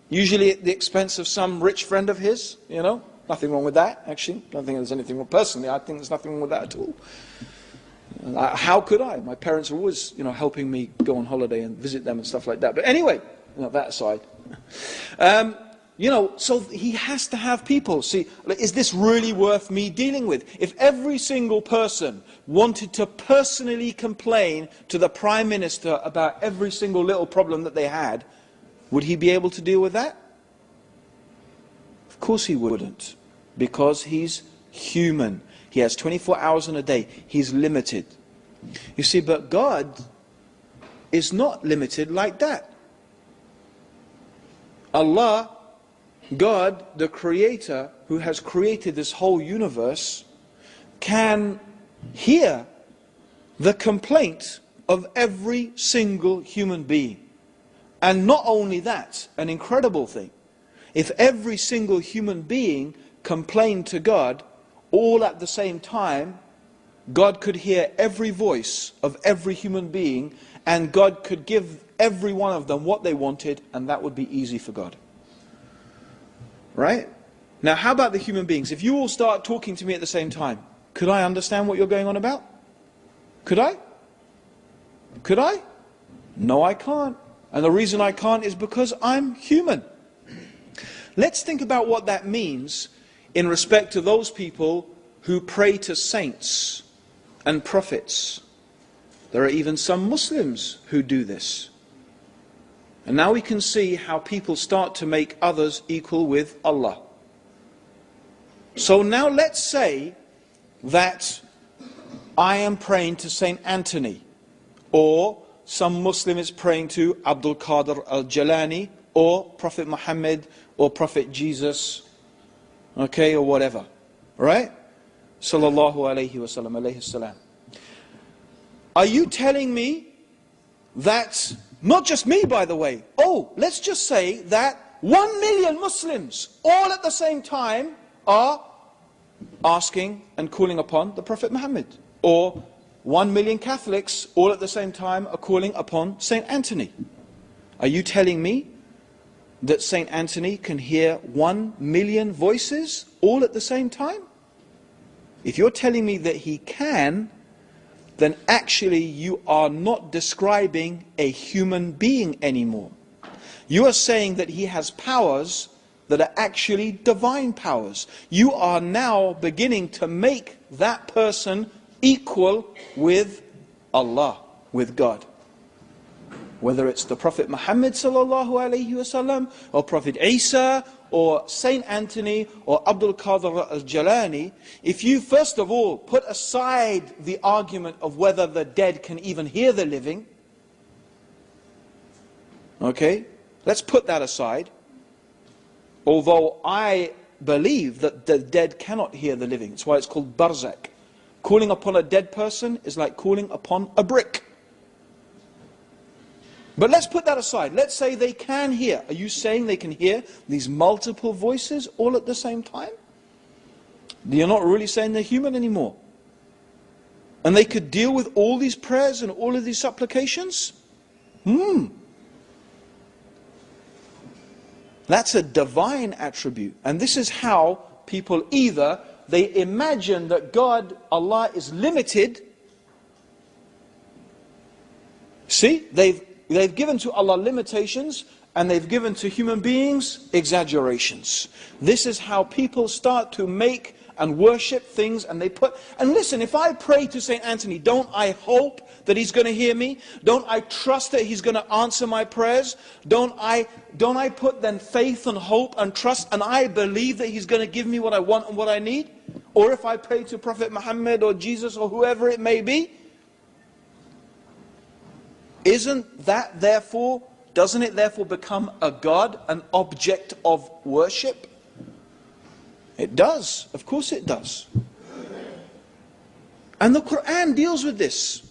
Usually at the expense of some rich friend of his, Nothing wrong with that, actually. I don't think there's anything wrong. Personally, I think there's nothing wrong with that at all. How could I? My parents were always, helping me go on holiday and visit them and stuff like that. But anyway, that aside. So he has to have people. See, is this really worth me dealing with? If every single person wanted to personally complain to the Prime Minister about every single little problem that they had, would he be able to deal with that? Of course he wouldn't, because he's human. He has 24 hours in a day. He's limited. You see, but God is not limited like that. Allah God, the creator, who has created this whole universe, can hear the complaint of every single human being. And not only that, an incredible thing, if every single human being complained to God all at the same time, God could hear every voice of every human being, and God could give every one of them what they wanted, and that would be easy for God. Right? Now, how about the human beings? If you all start talking to me at the same time, could I understand what you're going on about? Could I? Could I? No, I can't. And the reason I can't is because I'm human. Let's think about what that means in respect to those people who pray to saints and prophets. There are even some Muslims who do this. And now we can see how people start to make others equal with Allah. So now let's say that I am praying to Saint Anthony, or some Muslim is praying to Abdul Qadir al-Jalani, or Prophet Muhammad, or Prophet Jesus, okay, or whatever, right? Sallallahu alayhi wa sallam, alayhi salam. Are you telling me that, not just me by the way, let's just say that 1 million Muslims all at the same time are asking and calling upon the Prophet Muhammad, or 1 million Catholics all at the same time are calling upon Saint Anthony? Are you telling me that Saint Anthony can hear 1 million voices all at the same time? If you're telling me that he can, then actually you are not describing a human being anymore. You are saying that he has powers that are actually divine powers. You are now beginning to make that person equal with Allah, with God. Whether it's the Prophet Muhammad sallallahu alaihi wasallam, or Prophet Isa, or Saint Anthony, or Abdul Qadir al-Jalani, if you first of all put aside the argument of whether the dead can even hear the living, okay, let's put that aside. Although I believe that the dead cannot hear the living. That's why it's called barzak. Calling upon a dead person is like calling upon a brick. But let's put that aside. Let's say they can hear. Are you saying they can hear these multiple voices all at the same time? You're not really saying they're human anymore. And they could deal with all these prayers and all of these supplications? That's a divine attribute. And this is how people either they imagine that God, Allah, is limited. See, they've given to Allah limitations, and they've given to human beings exaggerations. This is how people start to make and worship things, and listen, if I pray to Saint Anthony, don't I hope that he's going to hear me? Don't I trust that he's going to answer my prayers? Don't I put then faith and hope and trust, and I believe that he's going to give me what I want and what I need? Or if I pray to Prophet Muhammad or Jesus or whoever it may be, doesn't it therefore become a God, an object of worship? It does, of course it does. And the Quran deals with this.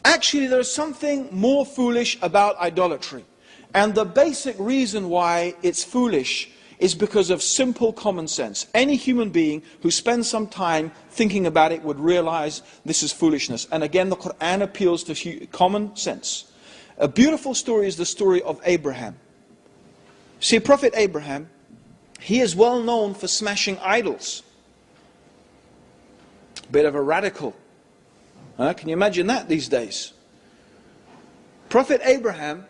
Actually, there is something more foolish about idolatry. And the basic reason why it's foolish is because of simple common sense. Any human being who spends some time thinking about it would realize this is foolishness. And again, the Quran appeals to common sense. A beautiful story is the story of Abraham. See, Prophet Abraham, he is well known for smashing idols. Bit of a radical. Can you imagine that these days? Prophet Abraham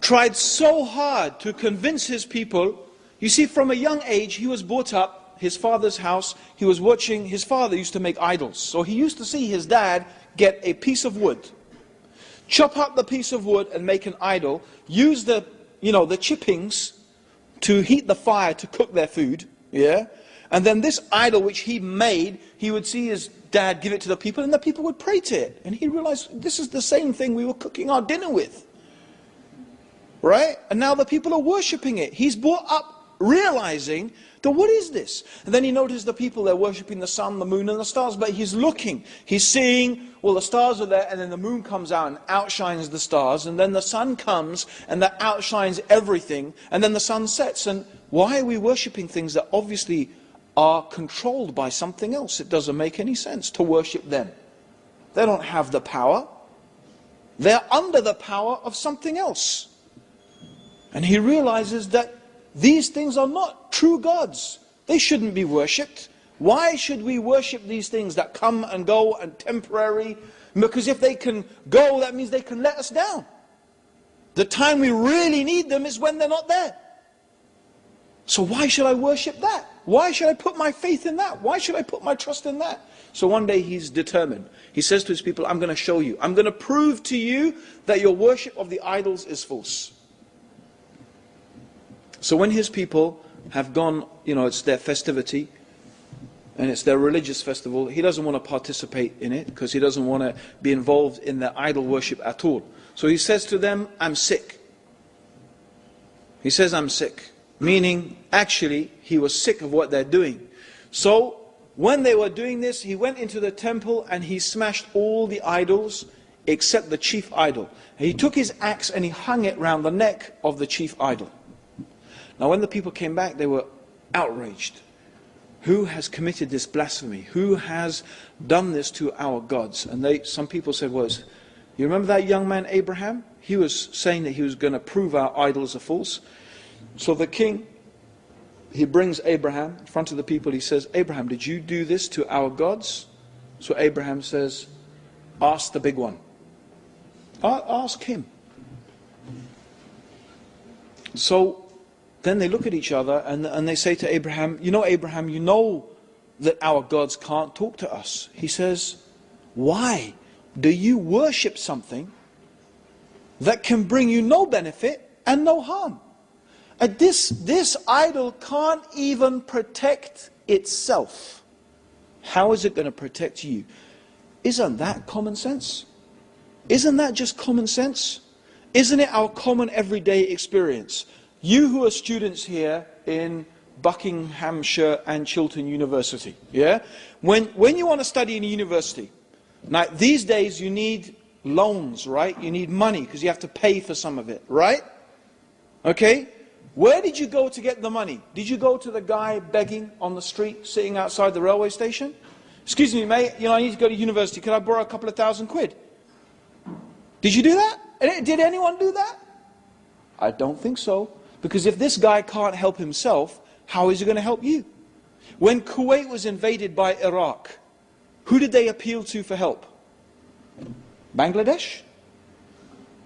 tried so hard to convince his people. You see, from a young age, he was brought up, his father's house. He was watching, his father used to make idols. So he used to see his dad get a piece of wood, chop up the piece of wood and make an idol, use the chippings to heat the fire to cook their food, yeah? And then this idol which he made, he would see his dad give it to the people, and the people would pray to it. And he realized, this is the same thing we were cooking our dinner with. right? And now the people are worshipping it. He's brought up realizing that what is this? And then he noticed the people, they're worshipping the sun, the moon and the stars, but he's looking, he's seeing, well, the stars are there, and then the moon comes out and outshines the stars, and then the sun comes and that outshines everything, and then the sun sets. And why are we worshipping things that obviously are controlled by something else? It doesn't make any sense to worship them. They don't have the power. They're under the power of something else. And he realizes that these things are not true gods. They shouldn't be worshipped. Why should we worship these things that come and go and temporary? Because if they can go, that means they can let us down. The time we really need them is when they're not there. So why should I worship that? Why should I put my faith in that? Why should I put my trust in that? So one day he's determined. He says to his people, I'm going to show you. I'm going to prove to you that your worship of the idols is false. So when his people have gone, it's their festivity, and it's their religious festival, he doesn't want to participate in it, because he doesn't want to be involved in their idol worship at all. So he says to them, I'm sick. He says, I'm sick. Meaning, actually, he was sick of what they're doing. So, when they were doing this, he went into the temple and he smashed all the idols except the chief idol. And he took his axe and he hung it round the neck of the chief idol. Now when the people came back, they were outraged. Who has committed this blasphemy? Who has done this to our gods? And some people said, well, you remember that young man Abraham? He was saying that he was going to prove our idols are false. So the king, he brings Abraham in front of the people. He says, Abraham, did you do this to our gods? So Abraham says, ask the big one. Ask him. So then they look at each other and they say to Abraham, Abraham, you know that our gods can't talk to us. He says, why do you worship something that can bring you no benefit and no harm? This idol can't even protect itself. How is it going to protect you? Isn't that common sense? Isn't that just common sense? Isn't it our common everyday experience? You who are students here in Buckinghamshire and Chiltern University, yeah? When you want to study in a university, now these days you need loans, right? You need money because you have to pay for some of it, right? Okay? Where did you go to get the money? Did you go to the guy begging on the street, sitting outside the railway station? Excuse me, mate, I need to go to university. Could I borrow a couple of £1,000? Did you do that? Did anyone do that? I don't think so. Because if this guy can't help himself, how is he going to help you? When Kuwait was invaded by Iraq, who did they appeal to for help? Bangladesh?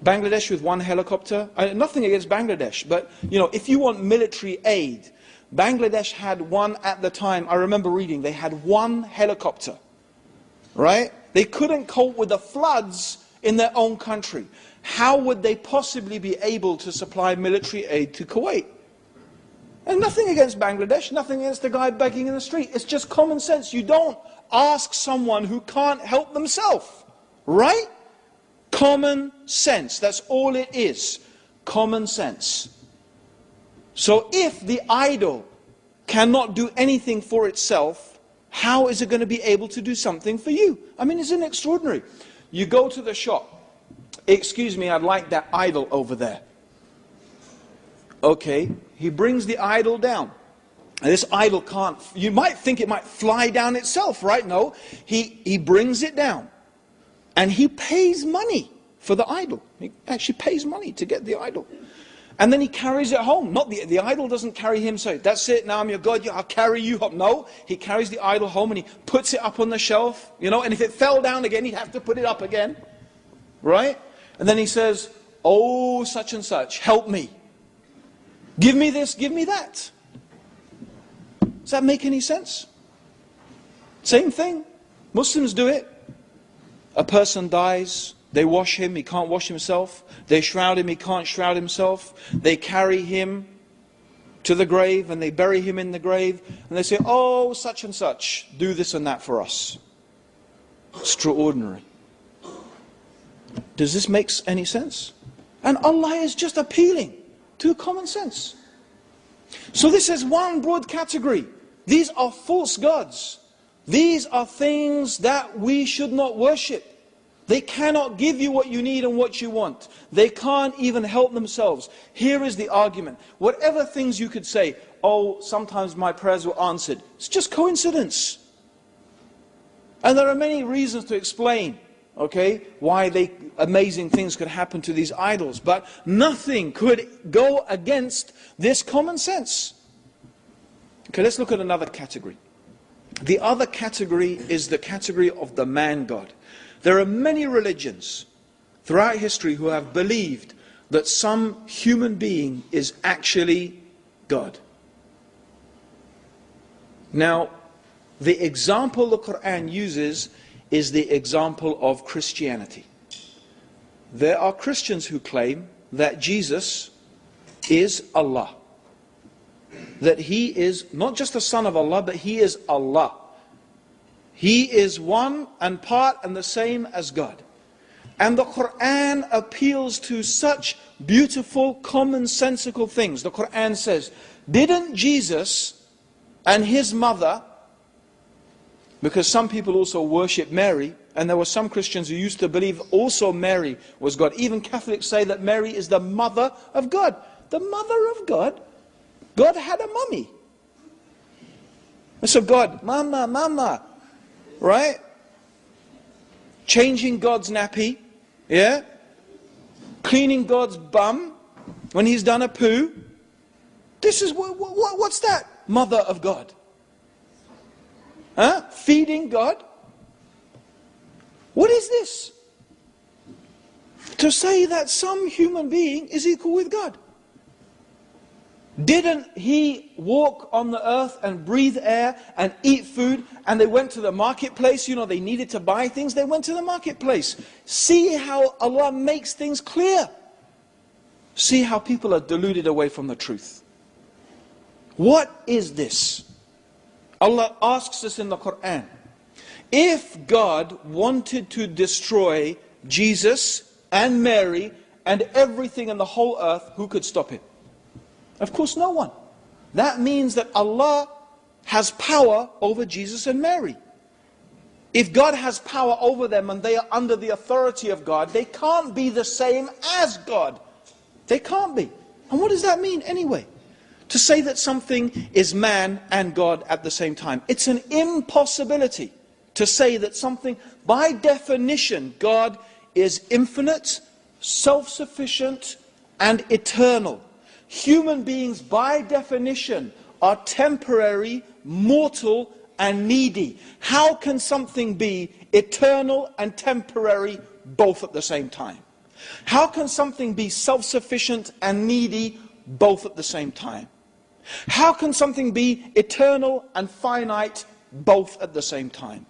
Bangladesh with one helicopter. Nothing against Bangladesh, but if you want military aid, Bangladesh had one at the time. I remember reading, they had one helicopter, right? They couldn't cope with the floods in their own country. How would they possibly be able to supply military aid to Kuwait? And nothing against Bangladesh, nothing against the guy begging in the street. It's just common sense. You don't ask someone who can't help themselves, right? Common sense, that's all it is. Common sense. So if the idol cannot do anything for itself, how is it going to be able to do something for you? I mean, isn't it extraordinary? You go to the shop. Excuse me, I'd like that idol over there. Okay, he brings the idol down. And this idol can't, you might think it might fly down itself, right? No, he brings it down. And he pays money for the idol. He actually pays money to get the idol. And then he carries it home. Not the idol doesn't carry him, so that's it, now I'm your God, I'll carry you home. No, he carries the idol home and he puts it up on the shelf, and if it fell down again, he'd have to put it up again. Right? And then he says, oh, such and such, help me. Give me this, give me that. Does that make any sense? Same thing. Muslims do it. A person dies, they wash him, he can't wash himself. They shroud him, he can't shroud himself. They carry him to the grave and they bury him in the grave. And they say, oh, such and such, do this and that for us. Extraordinary. Does this make any sense? And Allah is just appealing to common sense. So this is one broad category. These are false gods. These are things that we should not worship. They cannot give you what you need and what you want. They can't even help themselves. Here is the argument. Whatever things you could say, oh, sometimes my prayers were answered. It's just coincidence. And there are many reasons to explain, okay, why amazing things could happen to these idols. But nothing could go against this common sense. Okay, let's look at another category. The other category is the category of the man God. There are many religions throughout history who have believed that some human being is actually God. Now, the example the Quran uses is the example of Christianity. There are Christians who claim that Jesus is Allah. That He is not just the Son of Allah, but He is Allah. He is one and part and the same as God. And the Quran appeals to such beautiful, commonsensical things. The Quran says, didn't Jesus and His mother, because some people also worship Mary, and there were some Christians who used to believe also Mary was God. Even Catholics say that Mary is the mother of God. The mother of God? God had a mummy. And so God, mama, mama, right? Changing God's nappy, yeah? Cleaning God's bum when He's done a poo. This is, what's that? Mother of God. Huh? Feeding God. What is this? To say that some human being is equal with God. Didn't He walk on the earth and breathe air and eat food? And they went to the marketplace, you know, they needed to buy things, they went to the marketplace. See how Allah makes things clear. See how people are deluded away from the truth. What is this? Allah asks us in the Quran, if God wanted to destroy Jesus and Mary and everything in the whole earth, who could stop it? Of course, no one. That means that Allah has power over Jesus and Mary. If God has power over them and they are under the authority of God, they can't be the same as God. They can't be. And what does that mean anyway? To say that something is man and God at the same time. It's an impossibility to say that something, by definition, God is infinite, self-sufficient, and eternal. Human beings, by definition, are temporary, mortal, and needy. How can something be eternal and temporary both at the same time? How can something be self-sufficient and needy both at the same time? How can something be eternal and finite both at the same time?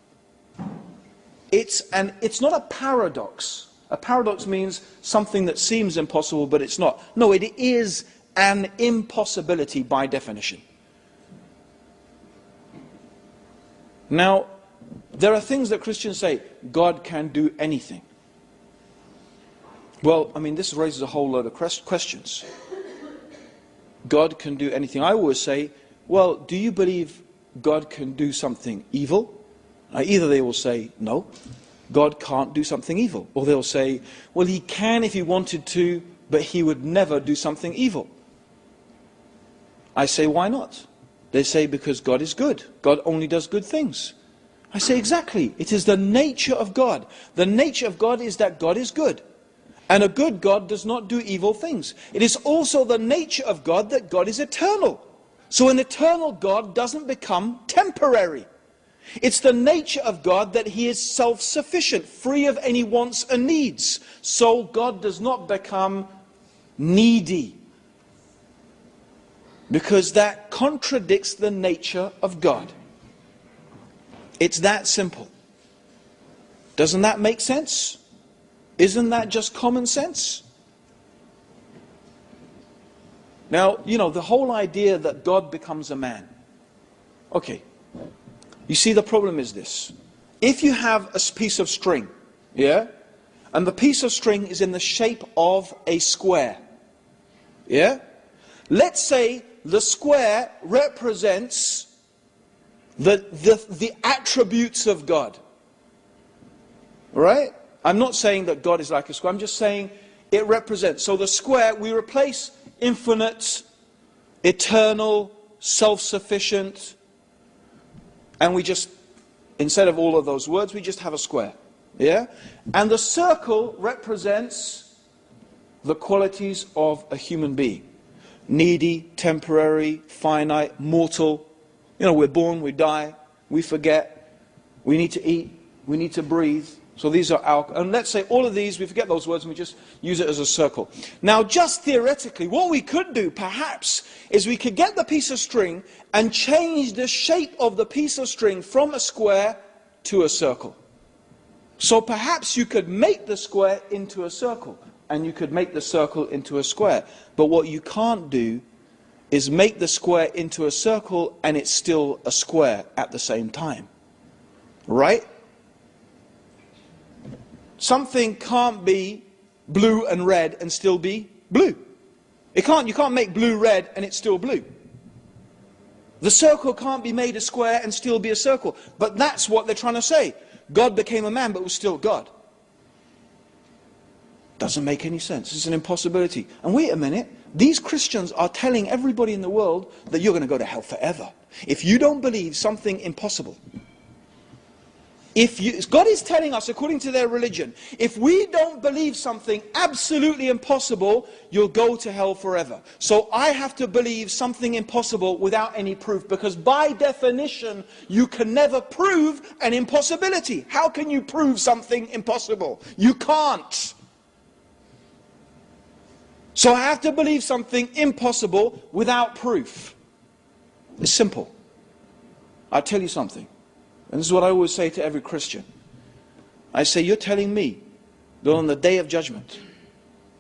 It's not a paradox. A paradox means something that seems impossible, but it's not. No, it is an impossibility by definition. Now, there are things that Christians say, God can do anything. Well, I mean, this raises a whole load of questions. God can do anything. I always say, well, do you believe God can do something evil? Either they will say, no, God can't do something evil. Or they'll say, well, He can if He wanted to, but He would never do something evil. I say, why not? They say, because God is good. God only does good things. I say, exactly. It is the nature of God. The nature of God is that God is good. And a good God does not do evil things. It is also the nature of God that God is eternal. So an eternal God doesn't become temporary. It's the nature of God that He is self-sufficient, free of any wants and needs. So God does not become needy. Because that contradicts the nature of God. It's that simple. Doesn't that make sense? Isn't that just common sense? Now, you know, the whole idea that God becomes a man. Okay. You see, the problem is this. If you have a piece of string, yeah, and the piece of string is in the shape of a square. Yeah? Let's say the square represents the attributes of God. Right? I'm not saying that God is like a square, I'm just saying it represents. So the square, we replace infinite, eternal, self-sufficient, and we just, instead of all of those words, we just have a square. Yeah? And the circle represents the qualities of a human being. Needy, temporary, finite, mortal. You know, we're born, we die, we forget, we need to eat, we need to breathe. So these are our, and let's say all of these, we forget those words and we just use it as a circle. Now just theoretically, what we could do perhaps is we could get the piece of string and change the shape of the piece of string from a square to a circle. So perhaps you could make the square into a circle and you could make the circle into a square. But what you can't do is make the square into a circle and it's still a square at the same time. Right? Something can't be blue and red and still be blue. You can't make blue red and it's still blue. The circle can't be made a square and still be a circle. But that's what they're trying to say. God became a man but was still God. Doesn't make any sense. It's an impossibility. And wait a minute, these Christians are telling everybody in the world that you're going to go to hell forever if you don't believe something impossible. God is telling us, according to their religion, if we don't believe something absolutely impossible, you'll go to hell forever. So I have to believe something impossible without any proof, because by definition, you can never prove an impossibility. How can you prove something impossible? You can't. So I have to believe something impossible without proof. It's simple. I'll tell you something. And this is what I always say to every Christian. I say, you're telling me that on the day of judgment,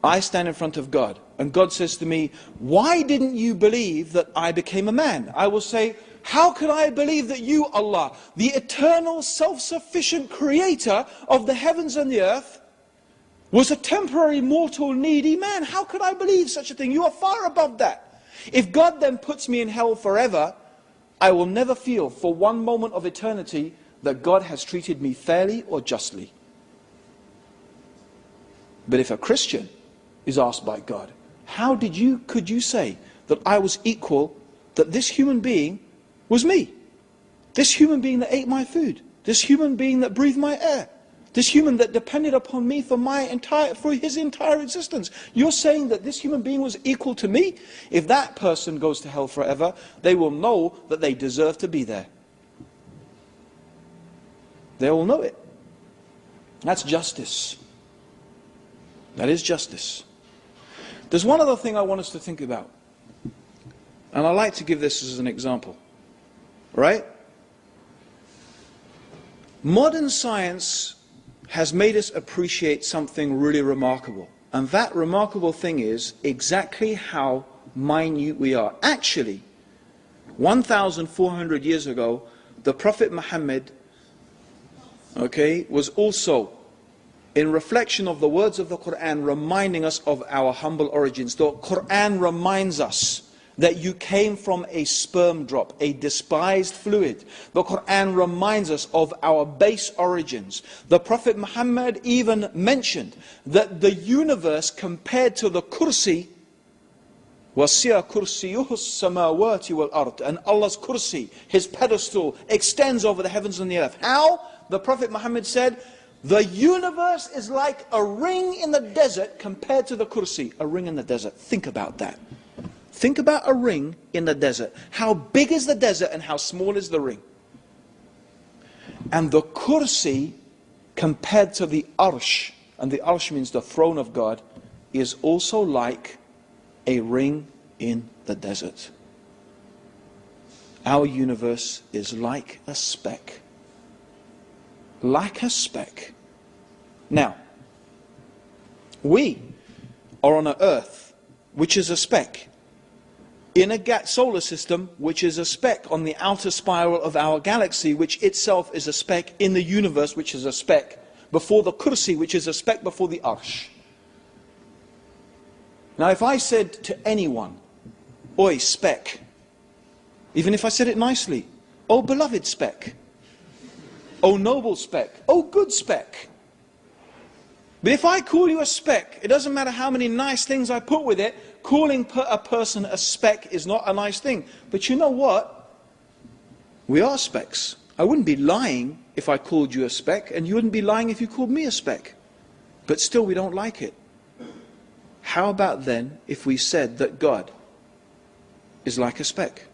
I stand in front of God, and God says to me, why didn't you believe that I became a man? I will say, how could I believe that you, Allah, the eternal, self-sufficient creator of the heavens and the earth, was a temporary, mortal, needy man? How could I believe such a thing? You are far above that. If God then puts me in hell forever, I will never feel for one moment of eternity that God has treated me fairly or justly. But if a Christian is asked by God, how could you say that I was equal, that this human being was me? This human being that ate my food, this human being that breathed my air, this human that depended upon me for his entire existence. You're saying that this human being was equal to me? If that person goes to hell forever, they will know that they deserve to be there. They will know it. That's justice. That is justice. There's one other thing I want us to think about. And I like to give this as an example. Right? Modern science has made us appreciate something really remarkable. And that remarkable thing is exactly how minute we are. Actually, 1,400 years ago, the Prophet Muhammad, was also, in reflection of the words of the Quran, reminding us of our humble origins. The Quran reminds us that you came from a sperm drop, a despised fluid. The Quran reminds us of our base origins. The Prophet Muhammad even mentioned that the universe compared to the kursi, وَسِيَ كُرْسِيُهُ السَّمَاوَاتِ وَالْأَرْضِ, and Allah's kursi, his pedestal, extends over the heavens and the earth. How? The Prophet Muhammad said, the universe is like a ring in the desert compared to the kursi. A ring in the desert. Think about that. Think about a ring in the desert. How big is the desert and how small is the ring? And the kursi compared to the arsh, and the arsh means the throne of God, is also like a ring in the desert. Our universe is like a speck. Like a speck. Now, we are on an earth which is a speck, in a solar system which is a speck on the outer spiral of our galaxy, which itself is a speck, in the universe which is a speck. before the kursi, which is a speck before the arsh. Now if I said to anyone, oi, speck, even if I said it nicely, oh beloved speck, oh noble speck, oh good speck. But if I call you a speck, it doesn't matter how many nice things I put with it, calling a person a speck is not a nice thing. But you know what? We are specks. I wouldn't be lying if I called you a speck, and you wouldn't be lying if you called me a speck. But still we don't like it. How about then if we said that God is like a speck,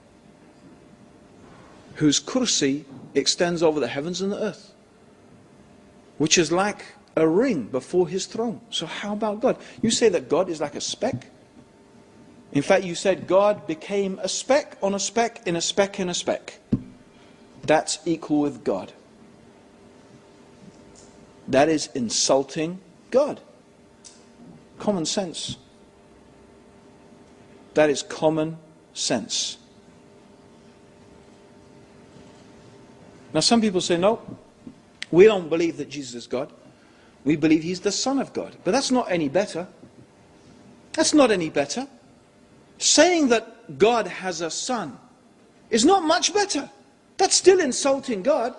whose kursi extends over the heavens and the earth, which is like a ring before his throne. So how about God? You say that God is like a speck? In fact, you said God became a speck on a speck in a speck in a speck. That's equal with God. That is insulting God. Common sense. That is common sense. Now some people say, no, we don't believe that Jesus is God. We believe he's the Son of God. But that's not any better. That's not any better. Saying that God has a son is not much better. That's still insulting God.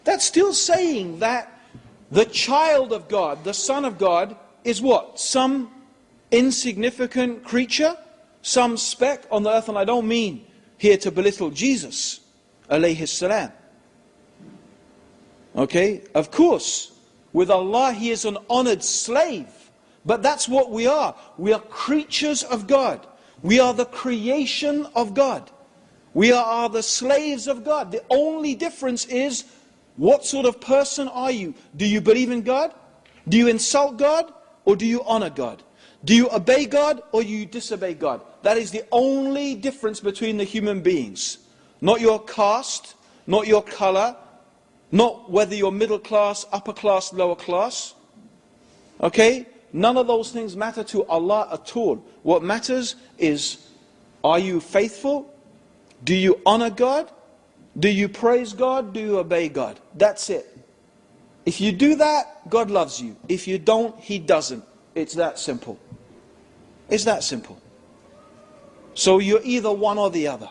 That's still saying that the child of God, the Son of God, is what? Some insignificant creature? Some speck on the earth? And I don't mean here to belittle Jesus, alayhi salam. Okay? Of course, with Allah he is an honored slave. But that's what we are. We are creatures of God. We are the creation of God. We are the slaves of God. The only difference is, what sort of person are you? Do you believe in God? Do you insult God? Or do you honor God? Do you obey God or you disobey God? That is the only difference between the human beings. Not your caste, not your color, not whether you're middle class, upper class, lower class. Okay? None of those things matter to Allah at all. What matters is, are you faithful? Do you honor God? Do you praise God? Do you obey God? That's it. If you do that, God loves you. If you don't, he doesn't. It's that simple. It's that simple. So you're either one or the other.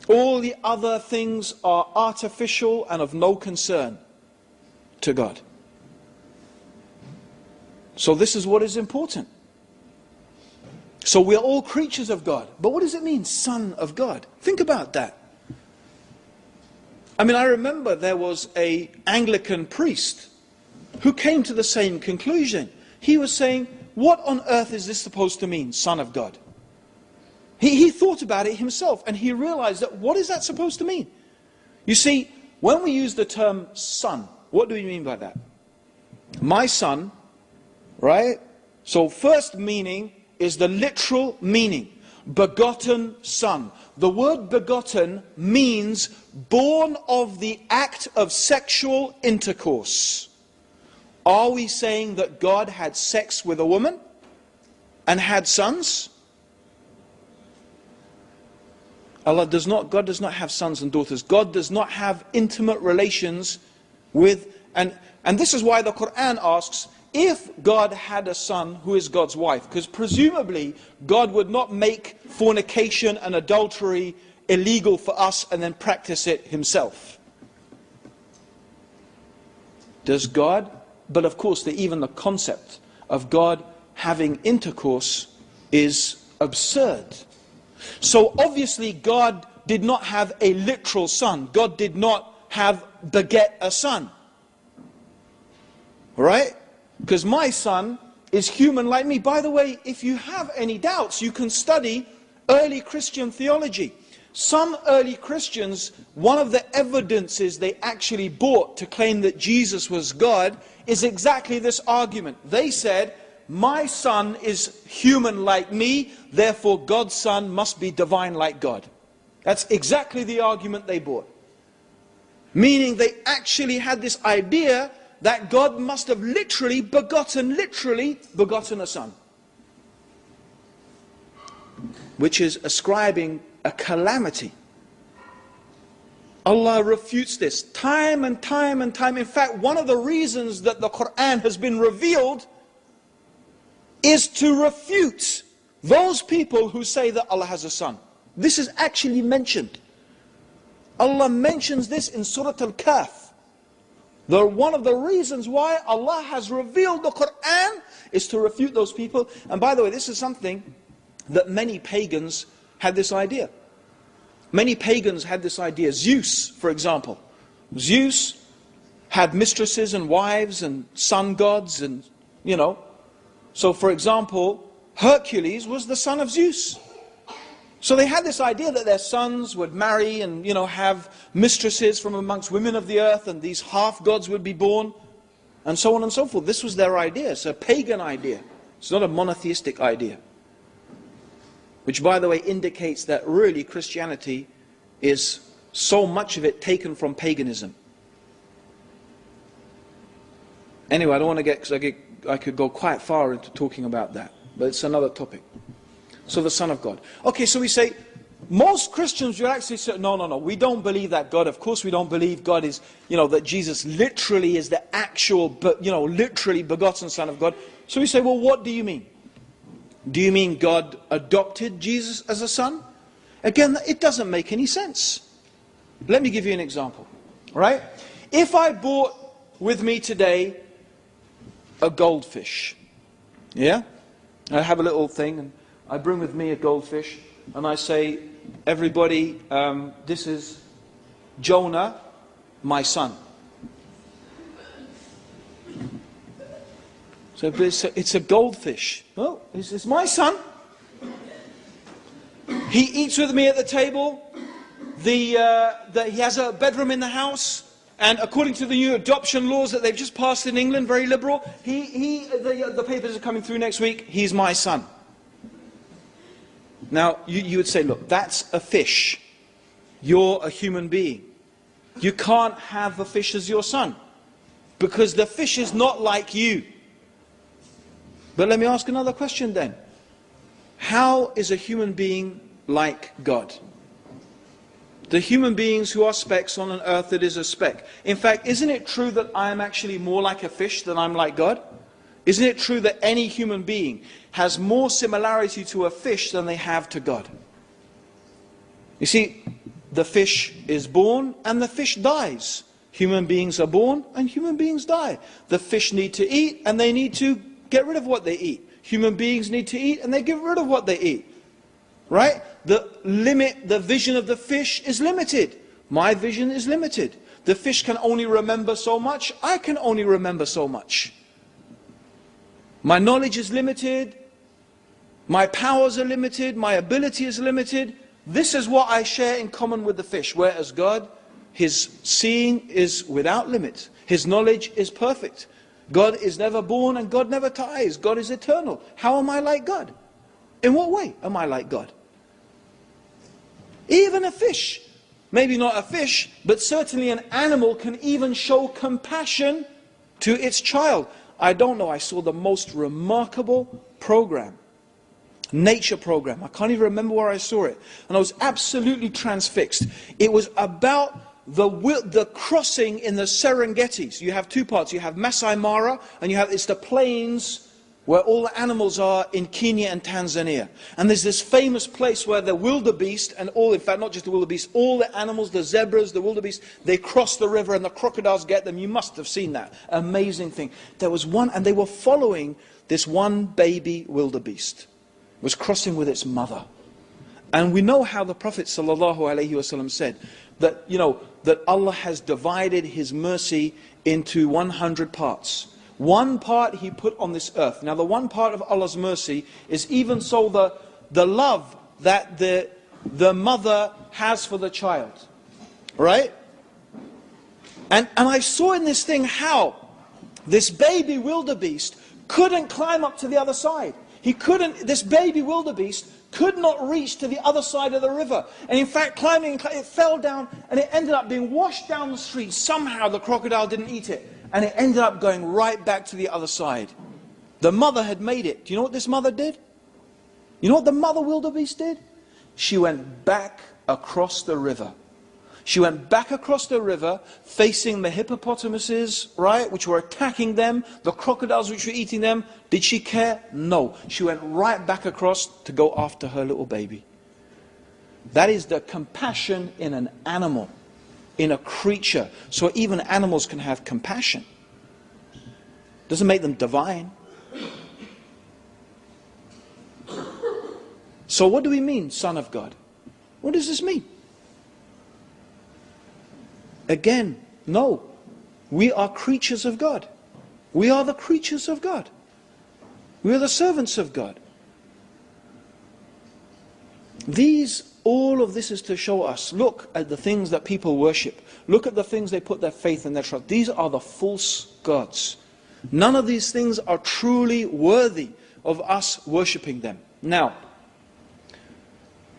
All the other things are artificial and of no concern to God. So this is what is important. So we're all creatures of God. But what does it mean, son of God? Think about that. I mean, I remember there was an Anglican priest who came to the same conclusion. He was saying, what on earth is this supposed to mean, son of God? He thought about it himself and he realized that, what is that supposed to mean? You see, when we use the term son, what do we mean by that? My son, right? So first meaning is the literal meaning, begotten son. The word begotten means born of the act of sexual intercourse. Are we saying that God had sex with a woman and had sons? God does not have sons and daughters. God does not have intimate relations with, and this is why the Quran asks, if God had a son, who is God's wife? Because presumably God would not make fornication and adultery illegal for us and then practice it himself. Does God? But of course, even the concept of God having intercourse is absurd. So obviously God did not have a literal son. God did not beget a son. Right? Because my son is human like me. By the way, if you have any doubts, you can study early Christian theology. Some early Christians, one of the evidences they actually brought to claim that Jesus was God is exactly this argument. They said, my son is human like me, therefore God's son must be divine like God. That's exactly the argument they brought. Meaning they actually had this idea that God must have literally begotten a son. Which is ascribing a calamity Allah refutes this time and time and time. In fact, one of the reasons that the Quran has been revealed is to refute those people who say that Allah has a son. This is actually mentioned. Allah mentions this in Surah Al-Kahf. One of the reasons why Allah has revealed the Quran is to refute those people. And by the way, this is something that many pagans had this idea. Many pagans had this idea. Zeus, for example. Zeus had mistresses and wives and sun gods and, you know. So, for example, Hercules was the son of Zeus. So they had this idea that their sons would marry and, you know, have mistresses from amongst women of the earth, and these half-gods would be born, and so on and so forth. This was their idea. It's a pagan idea. It's not a monotheistic idea. Which, by the way, indicates that really Christianity is so much of it taken from paganism. Anyway, I don't want to get, because I could go quite far into talking about that. But it's another topic. So the Son of God. Okay, so we say, most Christians will actually say, no, we don't believe that God. Of course we don't believe God is, you know, that Jesus literally is the actual, you know, literally begotten Son of God. So we say, well, what do you mean? Do you mean God adopted Jesus as a son? Again, it doesn't make any sense. Let me give you an example. Right? If I brought with me today a goldfish, yeah? I have a little thing, and I bring with me a goldfish, and I say, everybody, this is Jonah, my son. So it's a goldfish. Oh, it's my son. He eats with me at the table. He has a bedroom in the house. And according to the new adoption laws that they've just passed in England, very liberal, the papers are coming through next week, he's my son. Now, you would say, look, that's a fish. You're a human being. You can't have a fish as your son, because the fish is not like you. But let me ask another question then. How is a human being like God? The human beings who are specks on an earth that is a speck. In fact, isn't it true that I am actually more like a fish than I'm like God? Isn't it true that any human being has more similarity to a fish than they have to God? You see, the fish is born and the fish dies. Human beings are born and human beings die. The fish need to eat and they need to get rid of what they eat. Human beings need to eat and they get rid of what they eat. Right? The vision of the fish is limited. My vision is limited. The fish can only remember so much. I can only remember so much. My knowledge is limited. My powers are limited. My ability is limited. This is what I share in common with the fish. Whereas God, His seeing is without limit. His knowledge is perfect. God is never born and God never dies. God is eternal. How am I like God? In what way am I like God? Even a fish, maybe not a fish, but certainly an animal can even show compassion to its child. I don't know, I saw the most remarkable program, nature program. I can't even remember where I saw it. And I was absolutely transfixed. It was about the crossing in the Serengeti. So you have two parts. You have Masai Mara, and it's the plains where all the animals are in Kenya and Tanzania. And there's this famous place where the wildebeest and all, in fact not just the wildebeest, all the animals, the zebras, the wildebeest, they cross the river and the crocodiles get them. You must have seen that. Amazing thing. There was one, and they were following this one baby wildebeest. It was crossing with its mother. And we know how the Prophet ﷺ said that, that Allah has divided His mercy into 100 parts. One part He put on this earth. Now the one part of Allah's mercy is even so the love that the mother has for the child. Right? And I saw in this thing how this baby wildebeest couldn't climb up to the other side. This baby wildebeest could not reach to the other side of the river. And in fact, climbing, it fell down and it ended up being washed down the street. Somehow the crocodile didn't eat it. And it ended up going right back to the other side. The mother had made it. Do you know what this mother did? You know what the mother wildebeest did? She went back across the river. She went back across the river, facing the hippopotamuses, right, which were attacking them, the crocodiles which were eating them. Did she care? No. She went right back across to go after her little baby. That is the compassion in an animal, in a creature. So even animals can have compassion. Doesn't make them divine. So what do we mean, Son of God? What does this mean? Again, no. We are creatures of God. We are the creatures of God. We are the servants of God. All of this is to show us, look at the things that people worship. Look at the things they put their faith and their trust. These are the false gods. None of these things are truly worthy of us worshipping them. Now,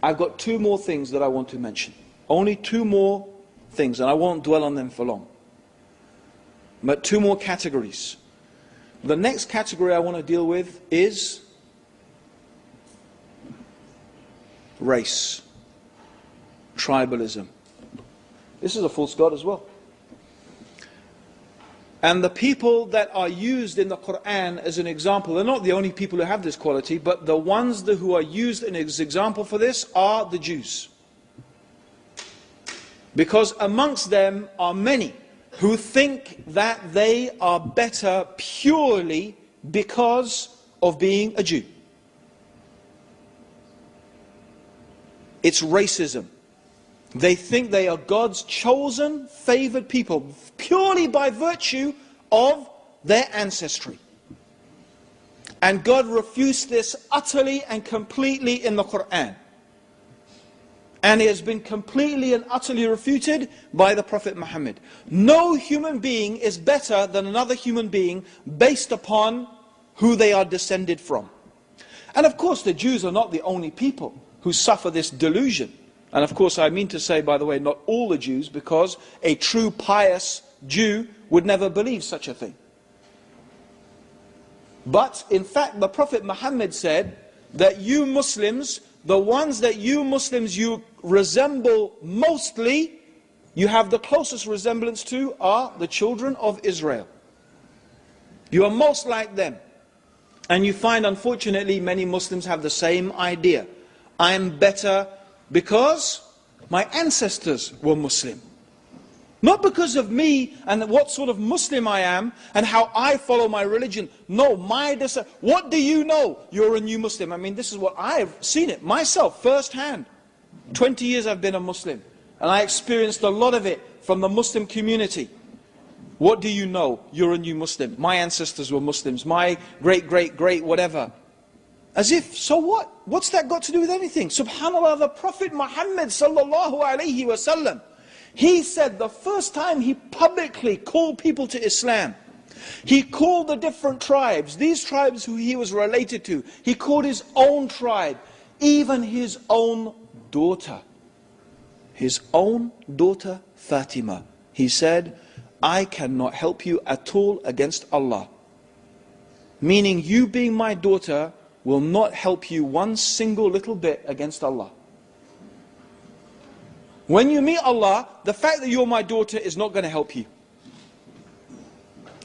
I've got two more things that I want to mention. Only two more things, and I won't dwell on them for long. But two more categories. The next category I want to deal with is race, tribalism. This is a false god as well. And the people that are used in the Quran as an example, they're not the only people who have this quality, but the ones who are used as an example for this are the Jews. Because amongst them are many who think that they are better purely because of being a Jew. It's racism. They think they are God's chosen, favored people purely by virtue of their ancestry. And God refused this utterly and completely in the Quran. And it has been completely and utterly refuted by the Prophet Muhammad. No human being is better than another human being based upon who they are descended from. And of course the Jews are not the only people who suffer this delusion. And of course I mean to say, by the way, not all the Jews, because a true pious Jew would never believe such a thing. But in fact the Prophet Muhammad said that you Muslims, the ones that you Muslims you resemble mostly, you have the closest resemblance to, are the children of Israel. You are most like them. And you find, unfortunately, many Muslims have the same idea. I am better because my ancestors were Muslim. Not because of me and what sort of Muslim I am and how I follow my religion. No, what do you know? You're a new Muslim. I mean, this is what I've seen it myself firsthand. 20 years I've been a Muslim. And I experienced a lot of it from the Muslim community. What do you know? You're a new Muslim. My ancestors were Muslims. My great whatever. As if, so what? What's that got to do with anything? Subhanallah, the Prophet Muhammad sallallahu alayhi wasallam, he said the first time he publicly called people to Islam, he called the different tribes, these tribes who he was related to, he called his own tribe, even his own daughter Fatima. He said, I cannot help you at all against Allah. Meaning you being my daughter will not help you one single little bit against Allah. When you meet Allah, the fact that you're my daughter is not going to help you.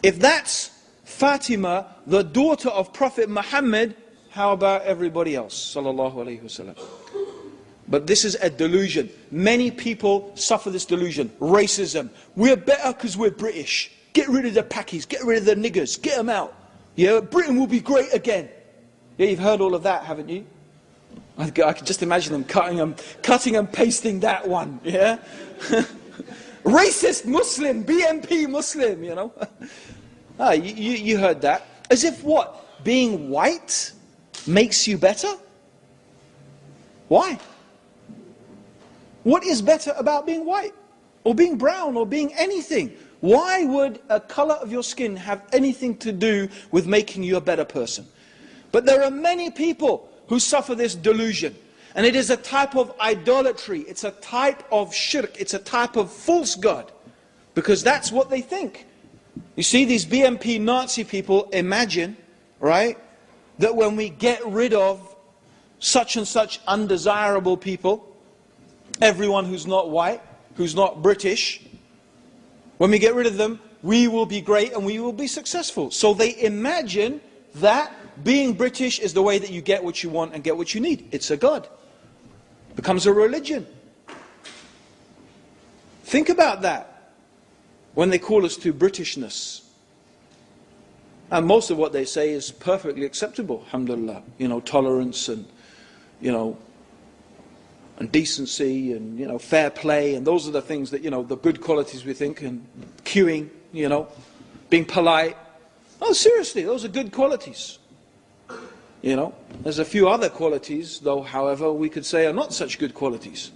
If that's Fatima, the daughter of Prophet Muhammad, how about everybody else? Sallallahu Alaihi Wasallam. But this is a delusion. Many people suffer this delusion. Racism. We're better because we're British. Get rid of the Pakis, get rid of the niggers, get them out. Yeah, Britain will be great again. Yeah, you've heard all of that, haven't you? I can just imagine them cutting and pasting that one, yeah? Racist Muslim, BNP Muslim, you know? You heard that. As if what? Being white makes you better? Why? What is better about being white? Or being brown, or being anything? Why would a color of your skin have anything to do with making you a better person? But there are many people who suffer this delusion. And it is a type of idolatry. It's a type of shirk. It's a type of false god. Because that's what they think. You see, these BNP Nazi people imagine, right, that when we get rid of such and such undesirable people, everyone who's not white, who's not British, when we get rid of them, we will be great and we will be successful. So they imagine that being British is the way that you get what you want and get what you need. It's a god. It becomes a religion. Think about that when they call us to Britishness. And most of what they say is perfectly acceptable, alhamdulillah. You know, tolerance and, you know, and decency and, you know, fair play. And those are the things that, you know, the good qualities we think. And queuing, you know, being polite. Oh, seriously, those are good qualities. You know, there's a few other qualities, though, however, we could say are not such good qualities.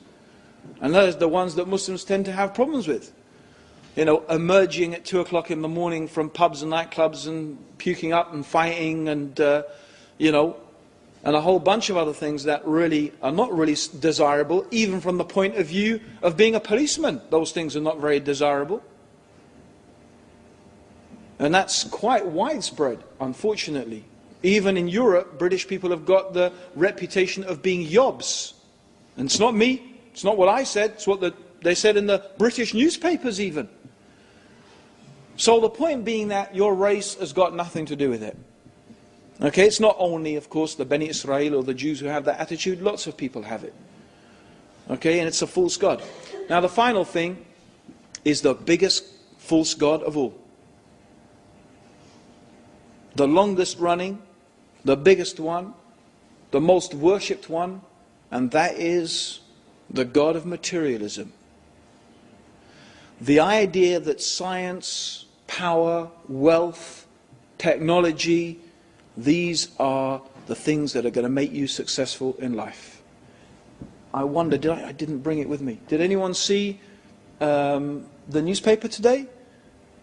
And those are the ones that Muslims tend to have problems with. You know, emerging at 2 o'clock in the morning from pubs and nightclubs and puking up and fighting and, you know, and a whole bunch of other things that really are not really desirable, even from the point of view of being a policeman. Those things are not very desirable. And that's quite widespread, unfortunately. Even in Europe, British people have got the reputation of being yobs. And it's not me, it's not what I said, it's what they said in the British newspapers even. So the point being that your race has got nothing to do with it. Okay, it's not only, of course, the Bani Israel or the Jews who have that attitude, lots of people have it. Okay, and it's a false god. Now the final thing is the biggest false god of all. The longest running, the biggest one, the most worshipped one, and that is the god of materialism. The idea that science, power, wealth, technology, these are the things that are going to make you successful in life. I wonder, I didn't bring it with me. Did anyone see the newspaper today?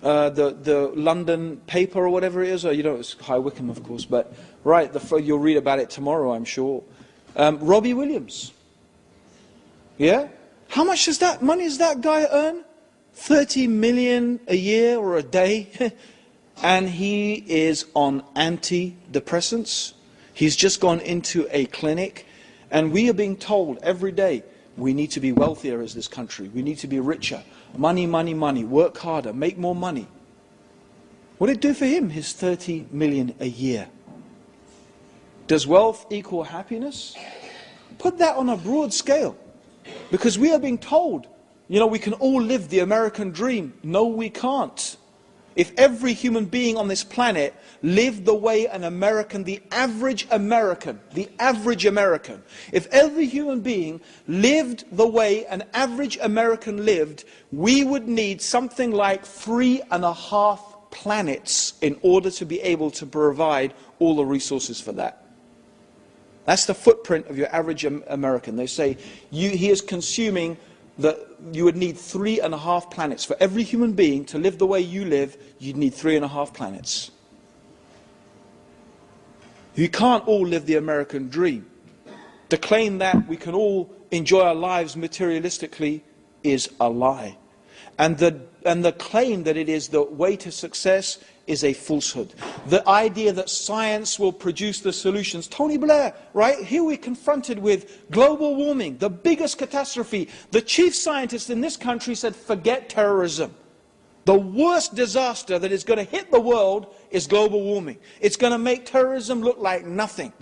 The London paper or whatever it is, or you know, it's High Wycombe, of course, but right, you'll read about it tomorrow, I'm sure. Robbie Williams. Yeah? How much money does that guy earn? 30 million a year or a day? And he is on antidepressants. He's just gone into a clinic, and we are being told every day, we need to be wealthier as this country. We need to be richer. Money, money, money. Work harder. Make more money. What did it do for him, his 30 million a year? Does wealth equal happiness? Put that on a broad scale. Because we are being told, you know, we can all live the American dream. No, we can't. If every human being on this planet lived the way an American, the average American, if every human being lived the way an average American lived, we would need something like 3.5 planets in order to be able to provide all the resources for that. That's the footprint of your average American. They say he is consuming you would need 3.5 planets. For every human being to live the way you live, you'd need 3.5 planets. You can't all live the American dream. To claim that we can all enjoy our lives materialistically is a lie. And the claim that it is the way to success is a falsehood. The idea that science will produce the solutions. Tony Blair, right? Here we're confronted with global warming, the biggest catastrophe. The chief scientist in this country said, forget terrorism. The worst disaster that is going to hit the world is global warming. It's going to make terrorism look like nothing.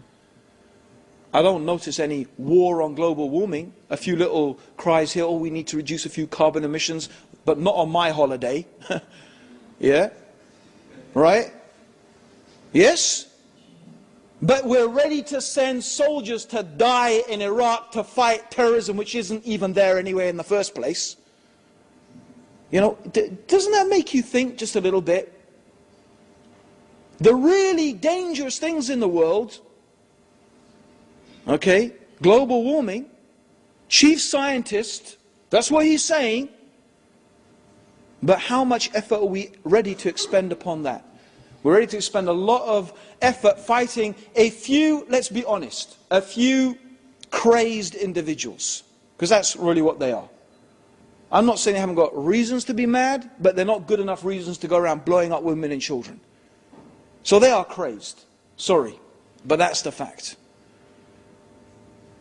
I don't notice any war on global warming. A few little cries here, oh, we need to reduce a few carbon emissions, but not on my holiday. Yeah? Right? Yes? But we're ready to send soldiers to die in Iraq to fight terrorism, which isn't even there anyway in the first place. You know, doesn't that make you think just a little bit? The really dangerous things in the world, okay, global warming, chief scientist, that's what he's saying. But how much effort are we ready to expend upon that? We're ready to expend a lot of effort fighting a few, let's be honest, a few crazed individuals. Because that's really what they are. I'm not saying they haven't got reasons to be mad, but they're not good enough reasons to go around blowing up women and children. So they are crazed. Sorry, but that's the fact.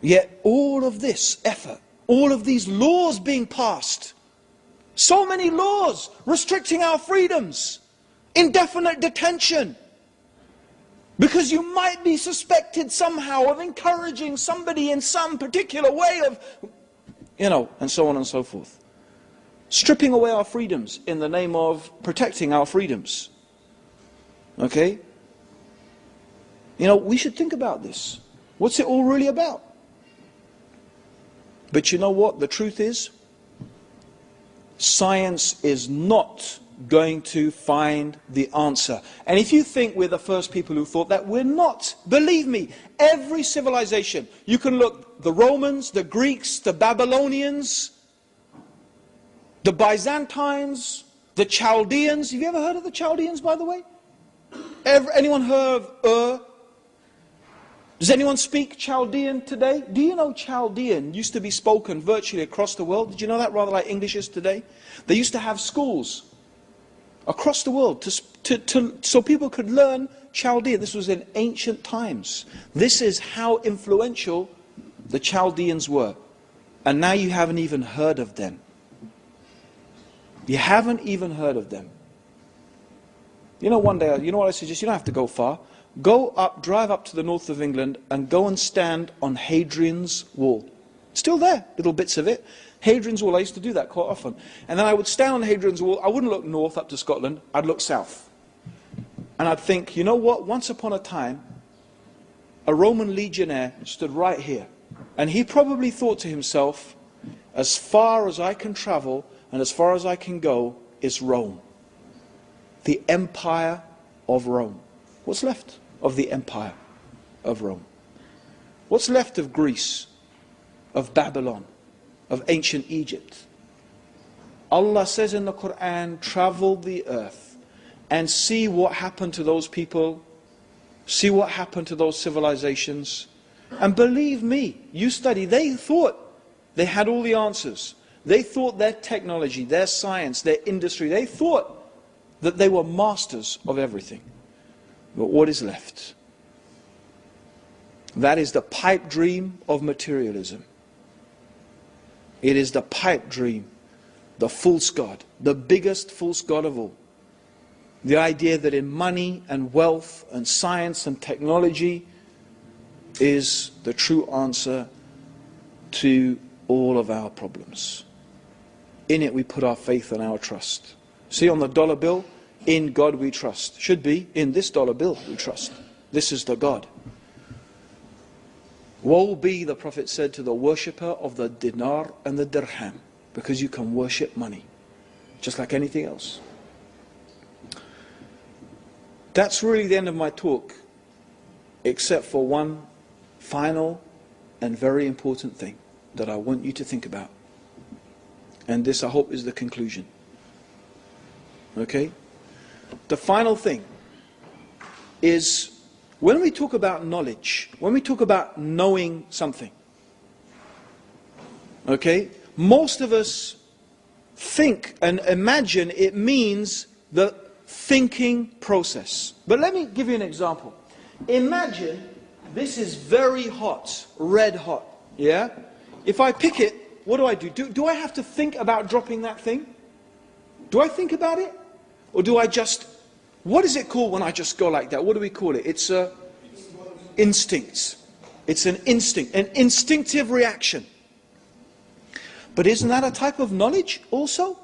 Yet all of this effort, all of these laws being passed, So many laws restricting our freedoms. Indefinite detention. Because you might be suspected somehow of encouraging somebody in some particular way of, and so on and so forth. Stripping away our freedoms in the name of protecting our freedoms. Okay? We should think about this. What's it all really about? But you know what? The truth is, science is not going to find the answer. And if you think we're the first people who thought that, we're not. Believe me, every civilization, you can look, the Romans, the Greeks, the Babylonians, the Byzantines, the Chaldeans. Have you ever heard of the Chaldeans, by the way? Anyone heard of Ur? Does anyone speak Chaldean today? Do you know Chaldean used to be spoken virtually across the world? Did you know that? Rather like English is today. They used to have schools across the world so people could learn Chaldean. This was in ancient times. This is how influential the Chaldeans were. And now you haven't even heard of them. You haven't even heard of them. One day, you know what I suggest? You don't have to go far. Drive up to the north of England and go and stand on Hadrian's Wall. Still there, little bits of it. Hadrian's Wall, I used to do that quite often. And then I would stand on Hadrian's Wall. I wouldn't look north up to Scotland, I'd look south. And I'd think, you know what, once upon a time, a Roman legionnaire stood right here. And he probably thought to himself, as far as I can travel and as far as I can go is Rome. The Empire of Rome. What's left of the Empire of Rome? What's left of Greece, of Babylon, of ancient Egypt? Allah says in the Quran, travel the earth and see what happened to those people, see what happened to those civilizations. And believe me, you study, they thought they had all the answers. They thought their technology, their science, their industry, they thought that they were masters of everything. But what is left? That is the pipe dream of materialism. It is the pipe dream, the false god, the biggest false god of all. The idea that in money and wealth and science and technology is the true answer to all of our problems. In it we put our faith and our trust. See on the dollar bill, in God we trust. Should be, in this dollar bill we trust. This is the God. Woe be, the Prophet said, to the worshipper of the dinar and the dirham, because you can worship money, just like anything else. That's really the end of my talk, except for one final and very important thing that I want you to think about. And this, I hope, is the conclusion. Okay? The final thing is, when we talk about knowledge, when we talk about knowing something, okay, most of us think and imagine it means the thinking process. But let me give you an example. Imagine this is very hot, red hot, yeah? If I pick it, what do? Do I have to think about dropping that thing? Do I think about it? Or do I just, what is it called when I just go like that? What do we call it? It's a instinct. It's an instinct, an instinctive reaction. But isn't that a type of knowledge also?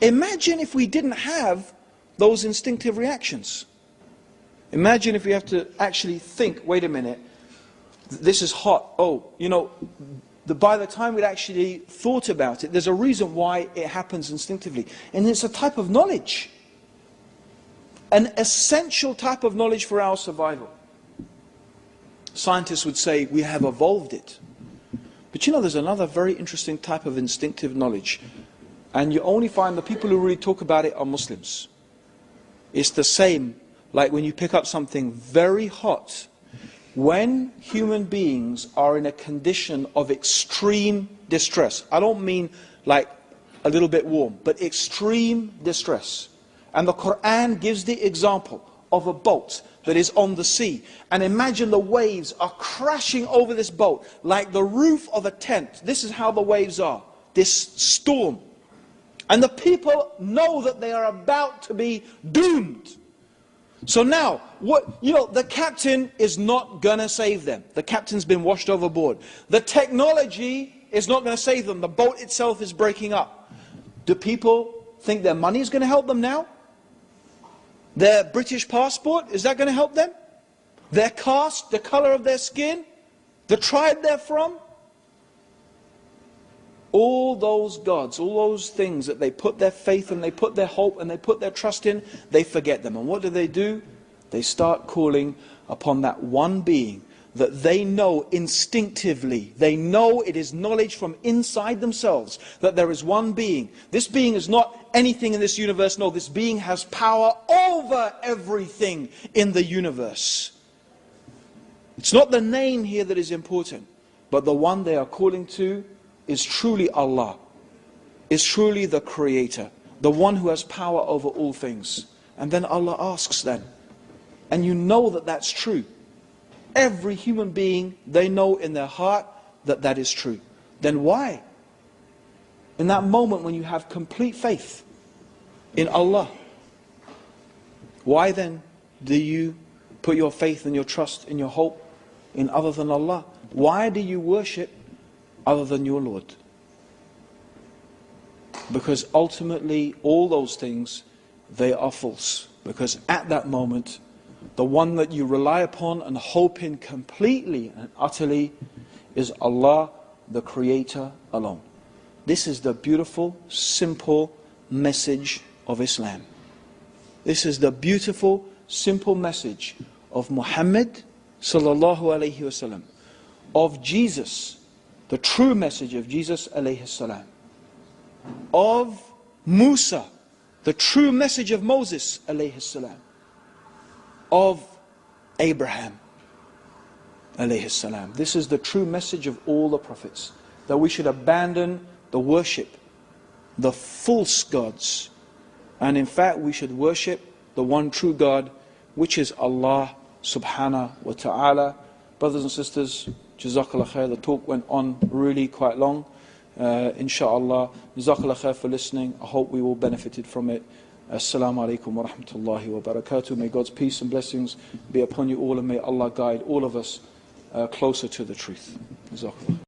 Imagine if we didn't have those instinctive reactions. Imagine if we have to actually think, wait a minute, this is hot. Oh, by the time we'd actually thought about it, there's a reason why it happens instinctively. And it's a type of knowledge. An essential type of knowledge for our survival. Scientists would say we have evolved it. But there's another very interesting type of instinctive knowledge. And you only find the people who really talk about it are Muslims. It's the same, like when you pick up something very hot. When human beings are in a condition of extreme distress, I don't mean like a little bit warm, but extreme distress. And the Quran gives the example of a boat that is on the sea. And imagine the waves are crashing over this boat like the roof of a tent. This is how the waves are. This storm. And the people know that they are about to be doomed. So now, the captain is not going to save them. The captain's been washed overboard. The technology is not going to save them. The boat itself is breaking up. Do people think their money is going to help them now? Their British passport, is that going to help them? Their caste, the color of their skin, the tribe they're from? All those gods, all those things that they put their faith and they put their hope and they put their trust in, they forget them. And what do? They start calling upon that one being that they know instinctively. They know, it is knowledge from inside themselves, that there is one being. This being is not anything in this universe. No, this being has power over everything in the universe. It's not the name here that is important, but the one they are calling to is truly Allah, is truly the Creator, the one who has power over all things. And then Allah asks then, and you know that that's true. Every human being, they know in their heart that that is true. Then why? In that moment when you have complete faith in Allah, why then do you put your faith and your trust and your hope in other than Allah? Why do you worship other than your Lord? Because ultimately all those things, they are false. Because at that moment, the one that you rely upon and hope in completely and utterly is Allah, the Creator alone. This is the beautiful, simple message of Islam. This is the beautiful, simple message of Muhammad sallallahu alayhi wasallam, of Jesus, the true message of Jesus alayhi salam, of Musa, the true message of Moses alayhi salam, of Abraham alayhi salam. This is the true message of all the prophets, that we should abandon the worship, the false gods, and in fact we should worship the one true God, which is Allah subhanahu wa ta'ala. Brothers and sisters, Jazakallah khair. The talk went on really quite long. Insha'Allah, Jazakallah khair for listening. I hope we all benefited from it. Assalamu alaikum wa rahmatullahi wa barakatuh. May God's peace and blessings be upon you all, and may Allah guide all of us closer to the truth. Jazakallah.